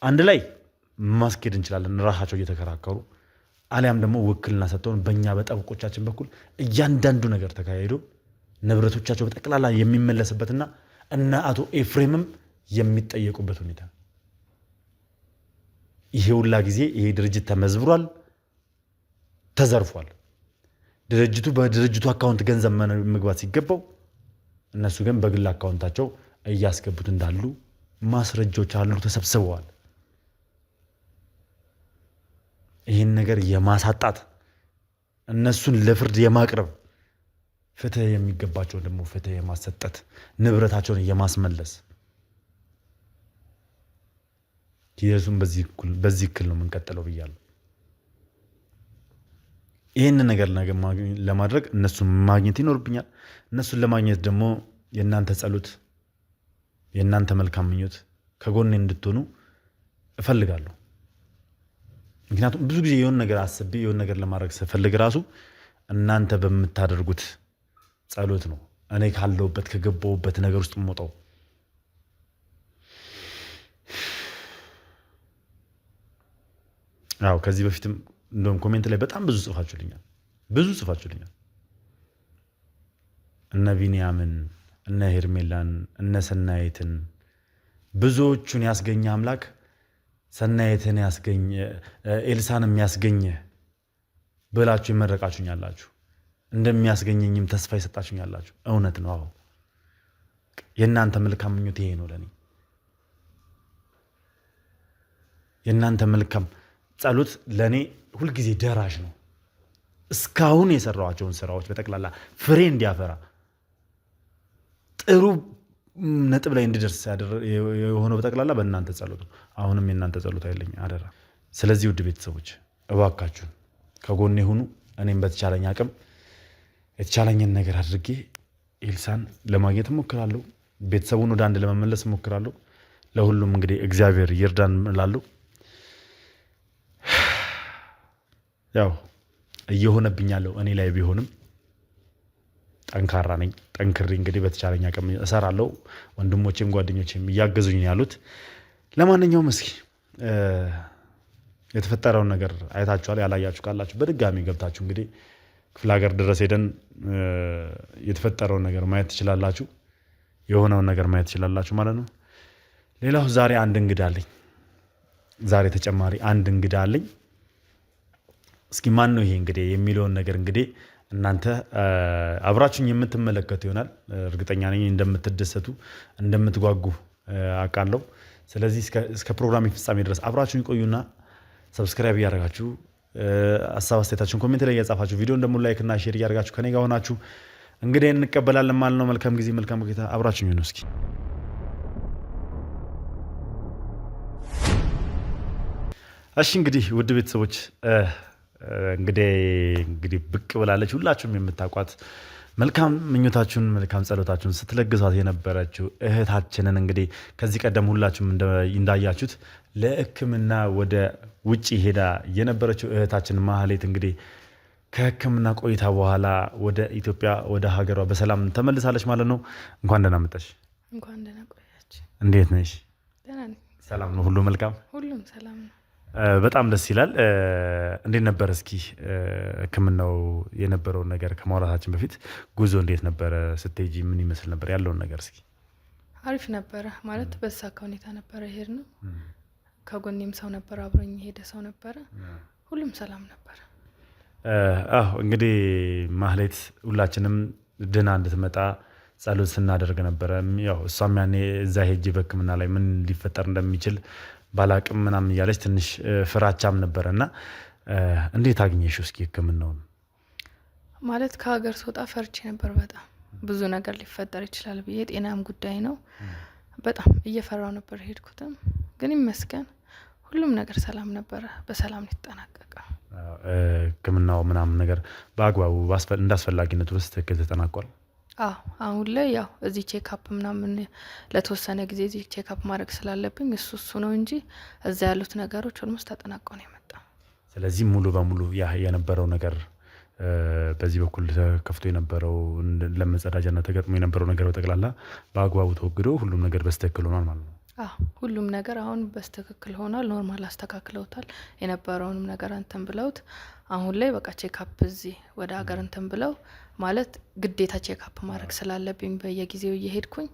አንድ ላይ ማስኬድ እንችላለን፣ ራሳቸው እየተከራከሩ አሊያም ደግሞ ውክልና ሰጥተውን በእኛ በጠበቆቻችን በኩል እያንዳንዱ ነገር ተካሂዶ ንብረቶቻቸው በጠቅላላ የሚመለስበትና እና አቶ ኤፍሬምም የሚጠየቁበት ሁኔታ። ይሄ ሁላ ጊዜ ይሄ ድርጅት ተመዝብሯል፣ ተዘርፏል። ድርጅቱ በድርጅቱ አካውንት ገንዘብ መግባት ሲገባው እነሱ ግን በግል አካውንታቸው እያስገቡት እንዳሉ ማስረጃዎች አሉ፣ ተሰብስበዋል። ይህን ነገር የማሳጣት እነሱን ለፍርድ የማቅረብ ፍትህ የሚገባቸውን ደግሞ ፍትህ የማሰጠት ንብረታቸውን የማስመለስ ሂደቱን በዚህ እክል ነው የምንቀጥለው ብያለሁ። ይህንን ነገር ለማድረግ እነሱን ማግኘት ይኖርብኛል። እነሱን ለማግኘት ደግሞ የእናንተ ጸሎት፣ የእናንተ መልካም ምኞት ከጎኔ እንድትሆኑ እፈልጋለሁ። ምክንያቱም ብዙ ጊዜ የሆነ ነገር አስቤ የሆነ ነገር ለማድረግ ስፈልግ ራሱ እናንተ በምታደርጉት ጸሎት ነው እኔ ካለሁበት ከገባሁበት ነገር ውስጥ የምወጣው። አዎ ከዚህ በፊትም እንደውም ኮሜንት ላይ በጣም ብዙ ጽፋችሁልኛል። እነ ቢንያምን፣ እነ ሄርሜላን፣ እነ ሰናይትን ብዙዎቹን ያስገኘ አምላክ ሰናይትን ያስገኘ ኤልሳንም ያስገኘ ብላችሁ የመረቃችሁኛላችሁ። እንደሚያስገኘኝም ተስፋ የሰጣችሁኛላችሁ። እውነት ነው። አዎ የእናንተ መልካም ምኞት ይሄ ነው። ለእኔ የእናንተ መልካም ጸሎት ለእኔ ሁልጊዜ ደራሽ ነው። እስካሁን የሰራኋቸውን ስራዎች በጠቅላላ ፍሬ እንዲያፈራ ጥሩ ነጥብ ላይ እንዲደርስ የሆነው በጠቅላላ በእናንተ ጸሎት ነው። አሁንም የእናንተ ጸሎት አይለኝ አደራ። ስለዚህ ውድ ቤተሰቦች እባካችሁን ከጎኔ ሁኑ። እኔም በተቻለኝ አቅም የተቻለኝን ነገር አድርጌ ኤልሳን ለማግኘት እሞክራለሁ። ቤተሰቡን ወደ አንድ ለመመለስ እሞክራለሁ። ለሁሉም እንግዲህ እግዚአብሔር ይርዳን እላለሁ። ያው እየሆነብኝ ያለው እኔ ላይ ቢሆንም ጠንካራ ነኝ። ጠንክሬ እንግዲህ በተቻለኝ አቅም እሰራለሁ። ወንድሞቼም ጓደኞቼም እያገዙኝ ያሉት። ለማንኛውም እስኪ የተፈጠረውን ነገር አይታችኋል። ያላያችሁ ካላችሁ በድጋሚ ገብታችሁ እንግዲህ ክፍለ ሀገር ድረስ ሄደን የተፈጠረውን ነገር ማየት ትችላላችሁ። የሆነውን ነገር ማየት ትችላላችሁ ማለት ነው። ሌላው ዛሬ አንድ እንግዳ አለኝ። ዛሬ ተጨማሪ አንድ እንግዳ አለኝ። እስኪ ማን ነው ይሄ እንግዲህ የሚለውን ነገር እንግዲህ እናንተ አብራችሁኝ የምትመለከቱ ይሆናል። እርግጠኛ ነኝ እንደምትደሰቱ እንደምትጓጉ አውቃለሁ። ስለዚህ እስከ ፕሮግራም ፍጻሜ ድረስ አብራችሁኝ ቆዩና ሰብስክራይብ እያደረጋችሁ ሀሳብ አስተያየታችሁን ኮሜንት ላይ እያጻፋችሁ ቪዲዮን ደግሞ ላይክ እና ሼር እያደረጋችሁ ከኔ ጋር ሆናችሁ እንግዲህ እንቀበላለን ማለት ነው። መልካም ጊዜ፣ መልካም ቆይታ። አብራችሁኝ ነው። እስኪ እሺ እንግዲህ ውድ ቤተሰቦች እንግዲህ ብቅ ብላለች። ሁላችሁም የምታውቋት መልካም ምኞታችሁን መልካም ጸሎታችሁን ስትለግሷት የነበረችው እህታችንን እንግዲህ ከዚህ ቀደም ሁላችሁም እንዳያችሁት ለሕክምና ወደ ውጭ ሄዳ የነበረችው እህታችን ማህሌት እንግዲህ ከሕክምና ቆይታ በኋላ ወደ ኢትዮጵያ ወደ ሀገሯ በሰላም ተመልሳለች ማለት ነው። እንኳን ደህና መጣሽ። እንኳን ደህና ቆያችሁ። እንዴት ነሽ? ደህና ነኝ። ሰላም ነው? ሁሉ መልካም? ሁሉም ሰላም ነው። በጣም ደስ ይላል። እንዴት ነበር? እስኪ ሕክምናው የነበረውን ነገር ከማውራታችን በፊት ጉዞ እንዴት ነበረ? ስትሄጂ ምን ይመስል ነበር? ያለውን ነገር እስኪ። አሪፍ ነበረ ማለት በተሳካ ሁኔታ ነበረ ሄድ ነው። ከጎኔም ሰው ነበር፣ አብሮኝ የሄደ ሰው ነበረ። ሁሉም ሰላም ነበረ። አዎ እንግዲህ ማህሌት ሁላችንም ድና እንድትመጣ ጸሎት ስናደርግ ነበረ። ያው እሷም ያኔ እዛ ሄጄ በሕክምና ላይ ምን ሊፈጠር እንደሚችል ባላቅም ምናምን እያለች ትንሽ ፍራቻም ነበረ እና እንዴት አግኘሽው እስኪ ሕክምናውን? ማለት ከሀገር ስወጣ ፈርቼ ነበር በጣም ብዙ ነገር ሊፈጠር ይችላል ብዬ፣ ጤናም ጉዳይ ነው። በጣም እየፈራው ነበር ሄድኩትም፣ ግን ይመስገን ሁሉም ነገር ሰላም ነበረ። በሰላም የተጠናቀቀ ሕክምናው ምናምን ነገር በአግባቡ እንዳስፈላጊነቱ በትክክል ተጠናቋል። አሁን ላይ ያው እዚህ ቼክአፕ ምናምን ለተወሰነ ጊዜ እዚህ ቼክአፕ ማድረግ ስላለብኝ እሱ ነው እንጂ እዛ ያሉት ነገሮች ኦልሞስት ተጠናቀው ነው የመጣ። ስለዚህ ሙሉ በሙሉ የነበረው ነገር በዚህ በኩል ተከፍቶ የነበረው ለመጸዳጃና ተገጥሞ የነበረው ነገር በጠቅላላ በአግባቡ ተወግዶ ሁሉም ነገር በስትክክል ሆኗል ማለት ነው። ሁሉም ነገር አሁን በስትክክል ሆኗል። ኖርማል አስተካክለውታል። የነበረውንም ነገር እንትን ብለውት አሁን ላይ በቃ ቼክአፕ እዚህ ወደ ሀገር እንትን ብለው ማለት ግዴታ ቼክአፕ ማድረግ ስላለብኝ በየጊዜው እየሄድኩኝ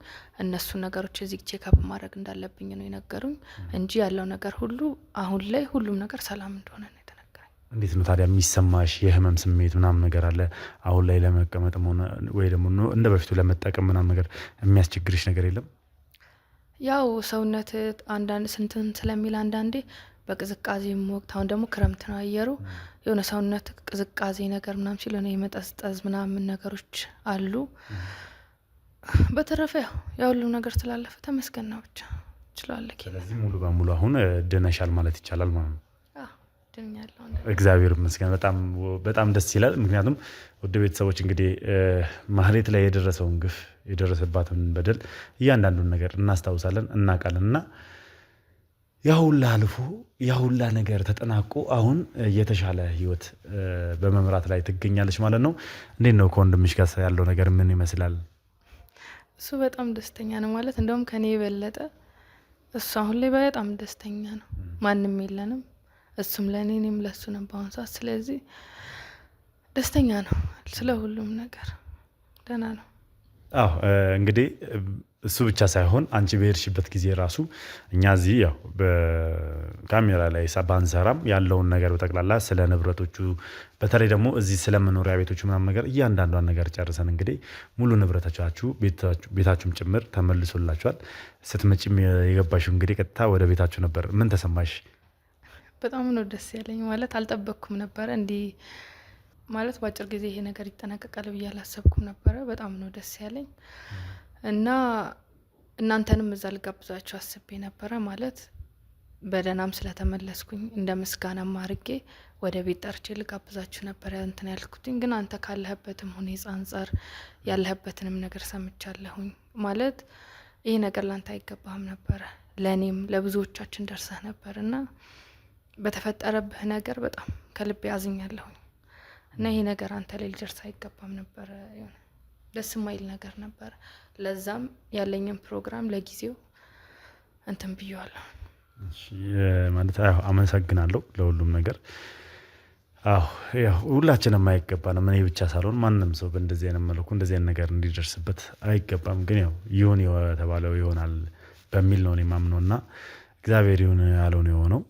እነሱ ነገሮች እዚህ ቼክአፕ ማድረግ እንዳለብኝ ነው የነገሩኝ እንጂ ያለው ነገር ሁሉ አሁን ላይ ሁሉም ነገር ሰላም እንደሆነ ነው የተነገረኝ። እንዴት ነው ታዲያ የሚሰማሽ? የህመም ስሜት ምናምን ነገር አለ አሁን ላይ ለመቀመጥም ሆነ ወይ ደግሞ እንደ በፊቱ ለመጠቀም ምናምን ነገር የሚያስቸግርሽ ነገር የለም? ያው ሰውነት አንዳንድ ስንትን ስለሚል አንዳንዴ በቅዝቃዜም ወቅት አሁን ደግሞ ክረምት ነው አየሩ የሆነ ሰውነት ቅዝቃዜ ነገር ምናምን ሲል ሆነ የመጠዝጠዝ ምናምን ነገሮች አሉ። በተረፈ ያው ሁሉም ነገር ስላለፈ ተመስገን ነው ብቻ ችላለክ። ስለዚህ ሙሉ በሙሉ አሁን ድነሻል ማለት ይቻላል ማለት ነው? ድኛለሁ። እግዚአብሔር ይመስገን። በጣም ደስ ይላል። ምክንያቱም ውድ ቤተሰቦች እንግዲህ ማህሌት ላይ የደረሰውን ግፍ የደረሰባትን በደል እያንዳንዱን ነገር እናስታውሳለን እናውቃለን እና ያሁላ አልፎ ያሁላ ነገር ተጠናቆ አሁን የተሻለ ህይወት በመምራት ላይ ትገኛለች ማለት ነው። እንዴት ነው ከወንድምሽ ጋር ያለው ነገር ምን ይመስላል? እሱ በጣም ደስተኛ ነው ማለት እንደውም ከኔ የበለጠ እሱ አሁን ላይ በጣም ደስተኛ ነው። ማንም የለንም፣ እሱም ለእኔ እኔም ለእሱ ነው በአሁኑ ሰዓት። ስለዚህ ደስተኛ ነው፣ ስለ ሁሉም ነገር ደህና ነው። እንግዲህ እሱ ብቻ ሳይሆን አንቺ በሄድሽበት ጊዜ ራሱ እኛ እዚህ ያው በካሜራ ላይ ባንሰራም ያለውን ነገር በጠቅላላ ስለ ንብረቶቹ በተለይ ደግሞ እዚህ ስለ መኖሪያ ቤቶቹ ምናምን ነገር እያንዳንዷን ነገር ጨርሰን እንግዲህ ሙሉ ንብረቶቻችሁ ቤታችሁም ጭምር ተመልሶላችኋል። ስትመጪም የገባሽው እንግዲህ ቀጥታ ወደ ቤታችሁ ነበር። ምን ተሰማሽ? በጣም ነው ደስ ያለኝ። ማለት አልጠበቅኩም ነበረ እንዲህ ማለት በአጭር ጊዜ ይሄ ነገር ይጠናቀቃል ብዬ አላሰብኩም ነበረ። በጣም ነው ደስ ያለኝ እና እናንተንም እዛ ልጋብዛችሁ አስቤ ነበረ። ማለት በደህናም ስለተመለስኩኝ እንደ ምስጋናም አድርጌ ወደ ቤት ጠርቼ ልጋብዛችሁ ነበረ እንትን ያልኩትኝ። ግን አንተ ካለህበትም ሁኔታ አንጻር ያለህበትንም ነገር ሰምቻለሁኝ። ማለት ይሄ ነገር ላንተ አይገባህም ነበረ፣ ለእኔም ለብዙዎቻችን ደርሰህ ነበር እና በተፈጠረብህ ነገር በጣም ከልቤ አዝኛለሁኝ እና ይሄ ነገር አንተ ላይ ሊደርስ አይገባም ነበረ። ደስ የማይል ነገር ነበረ። ለዛም ያለኝን ፕሮግራም ለጊዜው እንትን ብየዋለሁ። ማለት አመሰግናለሁ ለሁሉም ነገር። ያው ሁላችንም አይገባንም፣ እኔ ብቻ ሳልሆን ማንም ሰው በእንደዚህ አይነት መልኩ እንደዚህ አይነት ነገር እንዲደርስበት አይገባም። ግን ያው ይሁን የተባለው ይሆናል በሚል ነው እኔ የማምነው እና እግዚአብሔር ይሁን ያለው ነው የሆነው።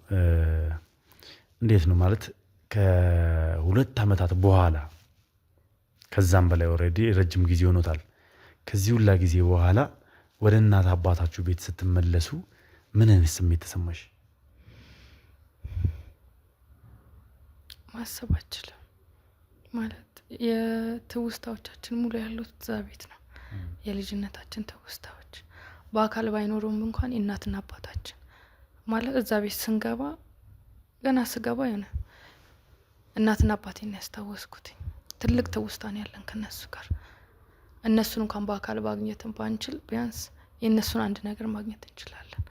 እንዴት ነው ማለት ከ2 ዓመታት በኋላ ከዛም በላይ ኦልሬዲ ረጅም ጊዜ ሆኖታል። ከዚህ ሁላ ጊዜ በኋላ ወደ እናት አባታችሁ ቤት ስትመለሱ ምን አይነት ስሜት ተሰማሽ? ማሰብ አልችልም። ማለት የትውስታዎቻችን ሙሉ ያሉት እዛ ቤት ነው። የልጅነታችን ትውስታዎች በአካል ባይኖሩም እንኳን የእናትና አባታችን ማለት እዛ ቤት ስንገባ ገና ስገባ የሆነ እናትና አባቴን ያስታወስኩት ትልቅ ትውስታን ያለን ከነሱ ጋር። እነሱን እንኳን በአካል ማግኘትን ባንችል ቢያንስ የእነሱን አንድ ነገር ማግኘት እንችላለን።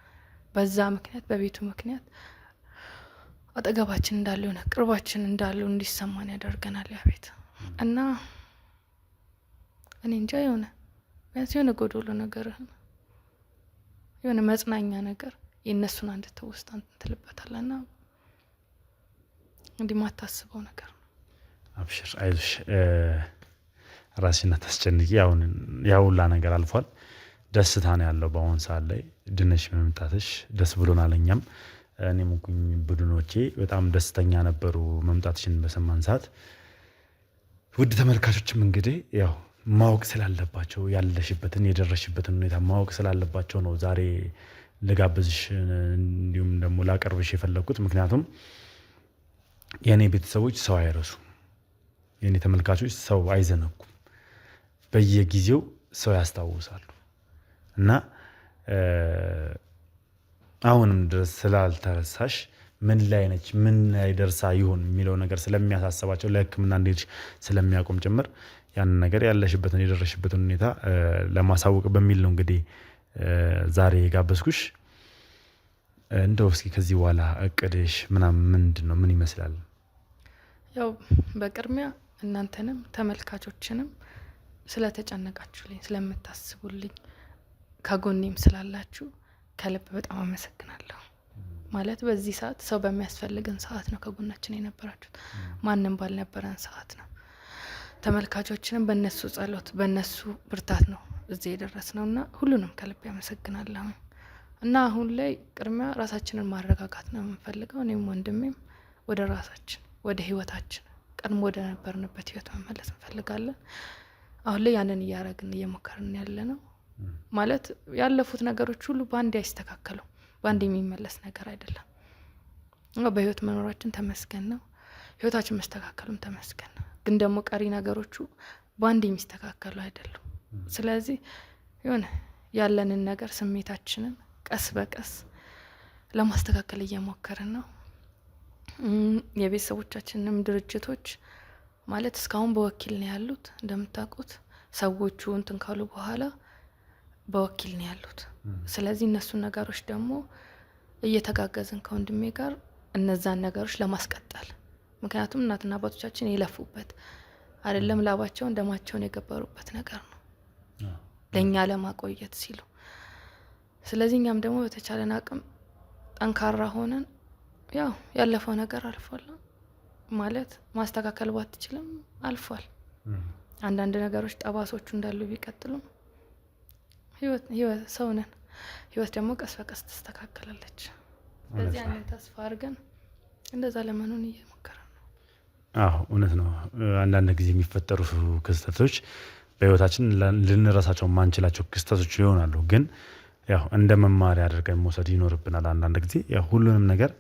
በዛ ምክንያት በቤቱ ምክንያት አጠገባችን እንዳለ ሆነ ቅርባችን እንዳለ እንዲሰማን ያደርገናል ያ ቤት እና እኔ እንጃ የሆነ ጎዶሎ ነገር የሆነ መጽናኛ ነገር የእነሱን አንድ ትውስታ እንትልበታለና እንዲህ ማታስበው ነገር ነው። አብሽር አይዞሽ ራስሽን አታስጨንቂ። አሁን ያውላ ነገር አልፏል። ደስታ ነው ያለው በአሁን ሰዓት ላይ ድነሽ መምጣትሽ ደስ ብሎናል። እኛም እኔም እንኩኝ ቡድኖቼ በጣም ደስተኛ ነበሩ መምጣትሽን በሰማን ሰዓት። ውድ ተመልካቾችም እንግዲህ ያው ማወቅ ስላለባቸው ያለሽበትን የደረሽበትን ሁኔታ ማወቅ ስላለባቸው ነው ዛሬ ልጋብዝሽ እንዲሁም ደግሞ ላቀርብሽ የፈለኩት። ምክንያቱም የኔ ቤተሰቦች ሰው አይረሱ፣ የኔ ተመልካቾች ሰው አይዘነጉም፣ በየጊዜው ሰው ያስታውሳሉ እና አሁንም ድረስ ስላልተረሳሽ ምን ላይ ነች ምን ላይ ደርሳ ይሆን የሚለው ነገር ስለሚያሳስባቸው ለሕክምና እንዴት ስለሚያቆም ጭምር ያንን ነገር ያለሽበትን የደረሽበትን ሁኔታ ለማሳወቅ በሚል ነው እንግዲህ ዛሬ ጋበዝኩሽ። እንደው እስኪ ከዚህ በኋላ እቅድሽ ምናምን ምንድን ነው? ምን ይመስላል? ያው በቅድሚያ እናንተንም ተመልካቾችንም ስለተጨነቃችሁልኝ ስለምታስቡልኝ ከጎኔም ስላላችሁ ከልብ በጣም አመሰግናለሁ። ማለት በዚህ ሰዓት ሰው በሚያስፈልገን ሰዓት ነው ከጎናችን የነበራችሁት፣ ማንም ባልነበረን ሰዓት ነው። ተመልካቾችንም በእነሱ ጸሎት በእነሱ ብርታት ነው እዚህ የደረስነውና ሁሉንም ከልብ ያመሰግናለሁ። እና አሁን ላይ ቅድሚያ ራሳችንን ማረጋጋት ነው የምንፈልገው። እኔም ወንድሜም ወደ ራሳችን ወደ ህይወታችን ቀድሞ ወደ ነበርንበት ህይወት መመለስ እንፈልጋለን። አሁን ላይ ያንን እያረግን እየሞከርን ያለ ነው። ማለት ያለፉት ነገሮች ሁሉ ባንዴ አይስተካከሉም፣ ባንዴ የሚመለስ ነገር አይደለም። በህይወት መኖራችን ተመስገን ነው፣ ህይወታችን መስተካከሉም ተመስገን ነው። ግን ደግሞ ቀሪ ነገሮቹ ባንዴ የሚስተካከሉ አይደሉም። ስለዚህ የሆነ ያለንን ነገር ስሜታችንን ቀስ በቀስ ለማስተካከል እየሞከርን ነው። የቤተሰቦቻችንንም ድርጅቶች ማለት እስካሁን በወኪል ነው ያሉት። እንደምታውቁት ሰዎቹ እንትን ካሉ በኋላ በወኪል ነው ያሉት። ስለዚህ እነሱን ነገሮች ደግሞ እየተጋገዝን ከወንድሜ ጋር እነዛን ነገሮች ለማስቀጠል ምክንያቱም እናትና አባቶቻችን የለፉበት አይደለም ላባቸውን ደማቸውን የገበሩበት ነገር ነው ለኛ ለማቆየት ሲሉ። ስለዚህ እኛም ደግሞ በተቻለን አቅም ጠንካራ ሆነን ያው ያለፈው ነገር አልፏል ማለት ማስተካከል ባትችልም አልፏል። አንዳንድ ነገሮች ጠባሶቹ እንዳሉ ቢቀጥሉም ህይወት ሰው ነን። ህይወት ደግሞ ቀስ በቀስ ተስተካከላለች። ስለዚህ አንተ ተስፋ አድርገን እንደዛ ለመኖር እየሞከርን ነው። አዎ እውነት ነው። አንዳንድ ጊዜ የሚፈጠሩ ክስተቶች በህይወታችን ልንረሳቸው ማንችላቸው ክስተቶች ይሆናሉ። ግን ያው እንደ መማሪያ አድርገን መውሰድ ይኖርብናል። አንዳንድ ጊዜ ያው ሁሉንም ነገር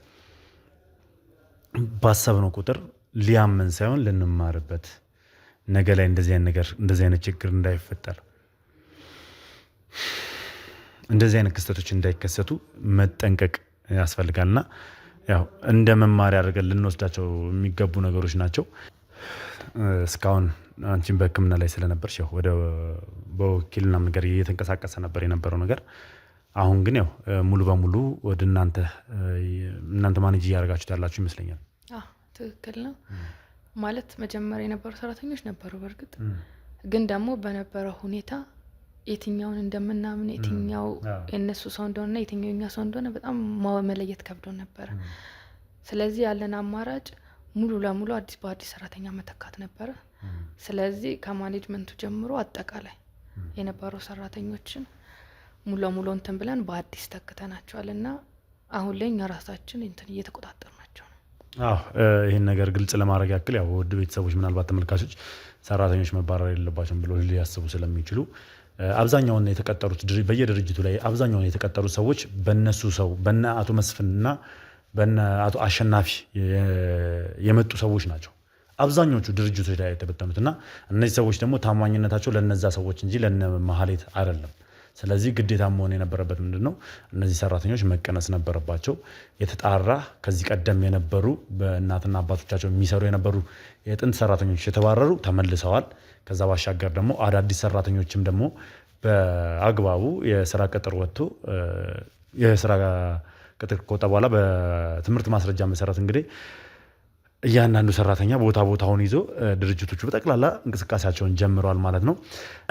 ባሰብነው ቁጥር ሊያመን ሳይሆን ልንማርበት ነገ ላይ እንደዚህ አይነት ችግር እንዳይፈጠር እንደዚህ አይነት ክስተቶች እንዳይከሰቱ መጠንቀቅ ያስፈልጋልና ያው እንደ መማሪያ አድርገን ልንወስዳቸው የሚገቡ ነገሮች ናቸው። እስካሁን አንቺን በህክምና ላይ ስለነበርሽ ያው ወደ በወኪልና ነገር እየተንቀሳቀሰ ነበር የነበረው ነገር። አሁን ግን ያው ሙሉ በሙሉ ወደ እናንተ ማኔጅ እያደረጋችሁት ያላችሁ ይመስለኛል። ትክክል ነው። ማለት መጀመሪያ የነበሩ ሰራተኞች ነበሩ። በእርግጥ ግን ደግሞ በነበረው ሁኔታ የትኛውን እንደምናምን የትኛው የነሱ ሰው እንደሆነና የትኛው የኛ ሰው እንደሆነ በጣም መለየት ከብዶ ነበር። ስለዚህ ያለን አማራጭ ሙሉ ለሙሉ በአዲስ ሰራተኛ መተካት ነበረ። ስለዚህ ከማኔጅመንቱ ጀምሮ አጠቃላይ የነበሩ ሰራተኞችን ሙሉ ለሙሉ እንትን ብለን በአዲስ ተክተናቸዋልና አሁን ላይ እኛ ራሳችን እንትን እየተቆጣጠርናቸው ነው። ይህን ነገር ግልጽ ለማድረግ ያክል ያው ውድ ቤተሰቦች ምናልባት ተመልካቾች ሰራተኞች መባረር የሌለባቸውም ብሎ ሊያስቡ ስለሚችሉ አብዛኛውን የተቀጠሩት በየድርጅቱ ላይ አብዛኛውን የተቀጠሩት ሰዎች በነሱ ሰው በነ አቶ መስፍንና በነ አቶ አሸናፊ የመጡ ሰዎች ናቸው አብዛኞቹ ድርጅቶች ላይ የተበተኑትና እነዚህ ሰዎች ደግሞ ታማኝነታቸው ለነዛ ሰዎች እንጂ ለነ ማህሌት አይደለም። ስለዚህ ግዴታ መሆን የነበረበት ምንድነው እነዚህ ሰራተኞች መቀነስ ነበረባቸው። የተጣራ ከዚህ ቀደም የነበሩ በእናትና አባቶቻቸው የሚሰሩ የነበሩ የጥንት ሰራተኞች የተባረሩ ተመልሰዋል። ከዛ ባሻገር ደግሞ አዳዲስ ሰራተኞችም ደግሞ በአግባቡ የስራ ቅጥር ወጥቶ የስራ ቅጥር ከወጣ በኋላ በትምህርት ማስረጃ መሰረት እንግዲህ እያንዳንዱ ሰራተኛ ቦታውን ይዞ ድርጅቶቹ በጠቅላላ እንቅስቃሴያቸውን ጀምረዋል ማለት ነው።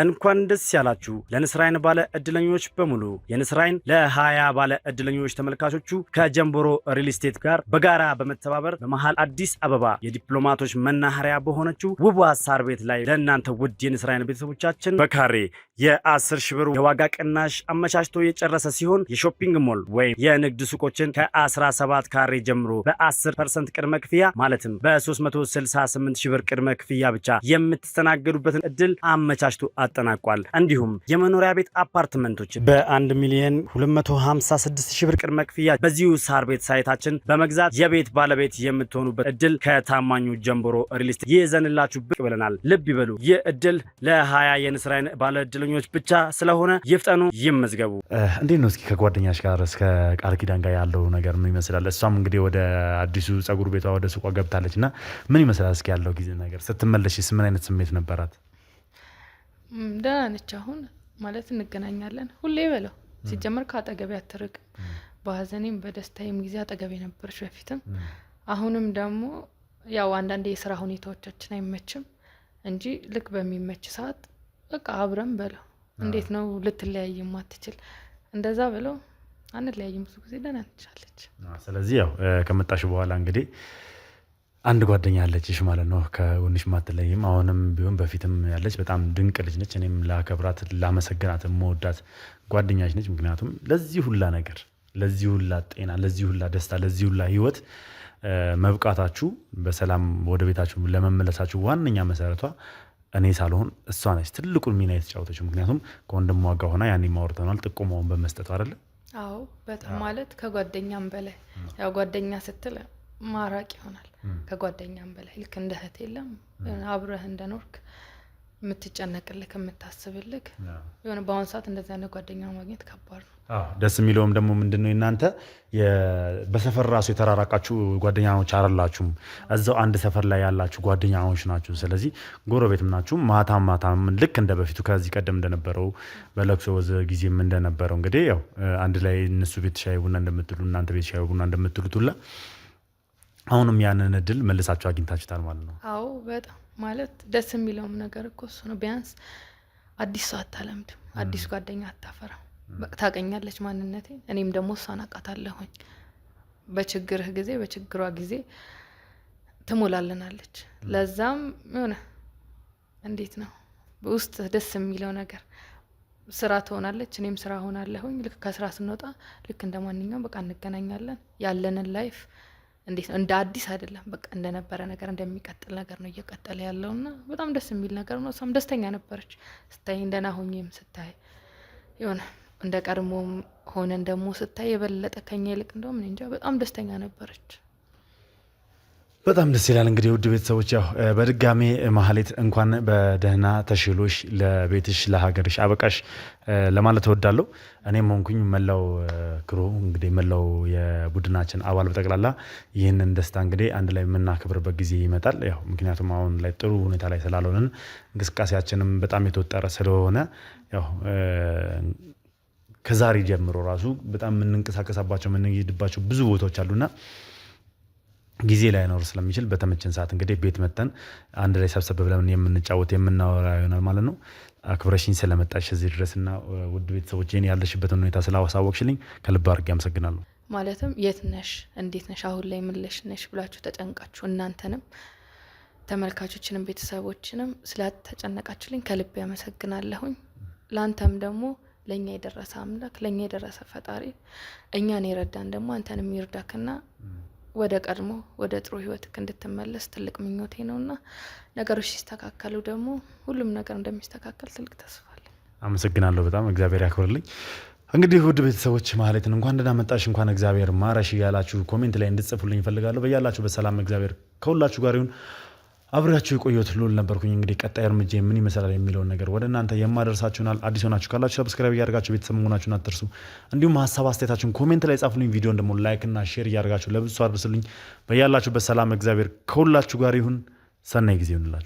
እንኳን ደስ ያላችሁ ለንስር አይን ባለ እድለኞች በሙሉ። የንስር አይን ለ20 ባለ እድለኞች ተመልካቾቹ ከጀምቦሮ ሪል ስቴት ጋር በጋራ በመተባበር በመሃል አዲስ አበባ የዲፕሎማቶች መናኸሪያ በሆነችው ውብ ሳር ቤት ላይ ለእናንተ ውድ የንስር አይን ቤተሰቦቻችን በካሬ የ10 ሺህ ብር የዋጋ ቅናሽ አመቻችቶ የጨረሰ ሲሆን የሾፒንግ ሞል ወይም የንግድ ሱቆችን ከ17 ካሬ ጀምሮ በ10% ቅድመ ክፍያ ማለትም በ368 ሺህ ብር ቅድመ ክፍያ ብቻ የምትስተናገዱበትን እድል አመቻችቶ አጠናቋል። እንዲሁም የመኖሪያ ቤት አፓርትመንቶች በ1 ሚሊዮን 256 ሺህ ብር ቅድመ ክፍያ በዚሁ ሳር ቤት ሳይታችን በመግዛት የቤት ባለቤት የምትሆኑበት እድል ከታማኙ ጀምቦሮ ሪል ስቴት ይዘንላችሁ ብቅ ብለናል። ልብ ይበሉ፣ ይህ እድል ለ20 የንስር አይን ባለ እድለኞች ብቻ ስለሆነ ይፍጠኑ፣ ይመዝገቡ። እንዴት ነው እስኪ ከጓደኛሽ ጋር እስከ ቃል ኪዳን ጋር ያለው ነገር ምን ይመስላል? እሷም እንግዲህ ወደ አዲሱ ጸጉር ቤቷ ወደ ሱቋ ገብታለች እና ምን ይመስላል እስኪ ያለው ጊዜ ነገር? ስትመለሽስ ምን አይነት ስሜት ነበራት? ደህና ነች። አሁን ማለት እንገናኛለን ሁሌ በለው ሲጀመር ከአጠገቤ አትርቅም። በሀዘኔም በደስታዬም ጊዜ አጠገቤ ነበረች በፊትም። አሁንም ደግሞ ያው አንዳንድ የስራ ሁኔታዎቻችን አይመችም እንጂ ልክ በሚመች ሰዓት በቃ አብረን በለው። እንዴት ነው ልትለያይ ማትችል? እንደዛ በለው አንለያይም። ብዙ ጊዜ ደህና ነች። ስለዚህ ያው ከመጣሽ በኋላ እንግዲህ አንድ ጓደኛ ያለችሽ ማለት ነው፣ ከጎንሽ ማትለይም። አሁንም ቢሆን በፊትም ያለች በጣም ድንቅ ልጅ ነች። እኔም ላከብራት ላመሰግናት የምወዳት ጓደኛሽ ነች። ምክንያቱም ለዚህ ሁላ ነገር፣ ለዚህ ሁላ ጤና፣ ለዚህ ሁላ ደስታ፣ ለዚህ ሁላ ህይወት መብቃታችሁ፣ በሰላም ወደ ቤታችሁ ለመመለሳችሁ ዋነኛ መሰረቷ እኔ ሳልሆን እሷ ነች ትልቁን ሚና የተጫወተችው። ምክንያቱም ከወንድሟ ጋር ሆና ያኔ ማውርተናል፣ ጥቆማውን በመስጠቱ አይደለ? አዎ በጣም ማለት ከጓደኛም በላይ ያው ጓደኛ ስትል ማራቅ ይሆናል። ከጓደኛም በላይ ልክ እንደ እህት የለም አብረህ እንደኖርክ የምትጨነቅልክ የምታስብልክ የሆነ በአሁን ሰዓት እንደዚህ አይነት ጓደኛ ማግኘት ከባድ ነው። ደስ የሚለውም ደግሞ ምንድነው እናንተ በሰፈር ራሱ የተራራቃችሁ ጓደኛዎች አይደላችሁም፣ እዛው አንድ ሰፈር ላይ ያላችሁ ጓደኛዎች ናችሁ። ስለዚህ ጎረቤትም ናችሁ። ማታም ልክ እንደ በፊቱ ከዚህ ቀደም እንደነበረው በለቅሶ ጊዜም እንደነበረው እንግዲህ ያው አንድ ላይ እነሱ ቤት ሻይ ቡና እንደምትሉ እናንተ ቤት ሻይ ቡና እንደምትሉት ሁላ አሁንም ያንን እድል መልሳችሁ አግኝታችሁታል ማለት ነው። አዎ በጣም ማለት ደስ የሚለውም ነገር እኮ እሱ ነው። ቢያንስ አዲስ ሰው አታለምድም፣ አዲስ ጓደኛ አታፈራም። ታውቀኛለች ማንነቴ፣ እኔም ደግሞ እሷን አውቃታለሁኝ። በችግርህ ጊዜ በችግሯ ጊዜ ትሞላለናለች። ለዛም የሆነ እንዴት ነው በውስጥ ደስ የሚለው ነገር ስራ ትሆናለች፣ እኔም ስራ ሆናለሁኝ። ልክ ከስራ ስንወጣ ልክ እንደማንኛውም በቃ እንገናኛለን። ያለንን ላይፍ እንዴት ነው እንደ አዲስ አይደለም፣ በቃ እንደነበረ ነገር እንደሚቀጥል ነገር ነው እየቀጠለ ያለውና በጣም ደስ የሚል ነገር ነው። እሷም ደስተኛ ነበረች ስታይ፣ እንደና ሆኜም ስታይ የሆነ እንደ ቀድሞም ሆነን ደግሞ ስታይ የበለጠ ከኛ ይልቅ እንደውም እንጃ በጣም ደስተኛ ነበረች። በጣም ደስ ይላል። እንግዲህ ውድ ቤተሰቦች ያው በድጋሜ ማህሌት እንኳን በደህና ተሽሎሽ ለቤትሽ ለሀገርሽ አበቃሽ ለማለት እወዳለሁ። እኔም ሆንኩኝ መላው ክሩ እንግዲህ መላው የቡድናችን አባል በጠቅላላ ይህንን ደስታ እንግዲህ አንድ ላይ የምናከብርበት ጊዜ ይመጣል። ያው ምክንያቱም አሁን ላይ ጥሩ ሁኔታ ላይ ስላልሆነን እንቅስቃሴያችንም በጣም የተወጠረ ስለሆነ ያው ከዛሬ ጀምሮ ራሱ በጣም የምንንቀሳቀሳባቸው የምንሄድባቸው ብዙ ቦታዎች አሉና ጊዜ ላይኖር ስለሚችል በተመቸን ሰዓት እንግዲህ ቤት መተን አንድ ላይ ሰብሰብ ብለን የምንጫወት የምናወራ ይሆናል ማለት ነው። አክብረሽኝ ስለመጣሽ እዚህ ድረስና ውድ ቤተሰቦች እኔ ያለሽበትን ሁኔታ ስላወሳወቅሽልኝ ከልብ አድርጌ አመሰግናለሁ። ማለትም የት ነሽ እንዴት ነሽ አሁን ላይ ምን ነሽ ብላችሁ ተጨንቃችሁ እናንተንም ተመልካቾችንም ቤተሰቦችንም ስለተጨነቃችሁልኝ ከልብ ያመሰግናለሁኝ። ላንተም ደግሞ ለኛ የደረሰ አምላክ ለኛ የደረሰ ፈጣሪ እኛን የረዳን ደግሞ አንተንም ይርዳክና ወደ ቀድሞ ወደ ጥሩ ህይወትክ እንድትመለስ ትልቅ ምኞቴ ነውና ነገሮች ሲስተካከሉ ደግሞ ሁሉም ነገር እንደሚስተካከል ትልቅ ተስፋ አለኝ። አመሰግናለሁ በጣም እግዚአብሔር ያክብርልኝ። እንግዲህ ውድ ቤተሰቦች ማህሌትን እንኳን ደህና መጣሽ እንኳን እግዚአብሔር ማረሽ እያላችሁ ኮሜንት ላይ እንድትጽፉልኝ እፈልጋለሁ። በያላችሁ በሰላም እግዚአብሔር ከሁላችሁ ጋር ይሁን። አብራችሁ የቆየሁት ሉል ነበርኩኝ። እንግዲህ ቀጣይ እርምጃ ምን ይመስላል የሚለውን ነገር ወደ እናንተ የማደርሳችሁናል። አዲስ ሆናችሁ ካላችሁ ሰብስክራይብ እያደረጋችሁ ቤተሰብ መሆናችሁን አትርሱ። እንዲሁም ሀሳብ አስተያየታችሁን ኮሜንት ላይ ጻፉልኝ። ቪዲዮን ደግሞ ላይክ እና ሼር እያደረጋችሁ ለብዙ አድርሱልኝ። በያላችሁ በሰላም እግዚአብሔር ከሁላችሁ ጋር ይሁን። ሰናይ ጊዜ ይሁንላችሁ።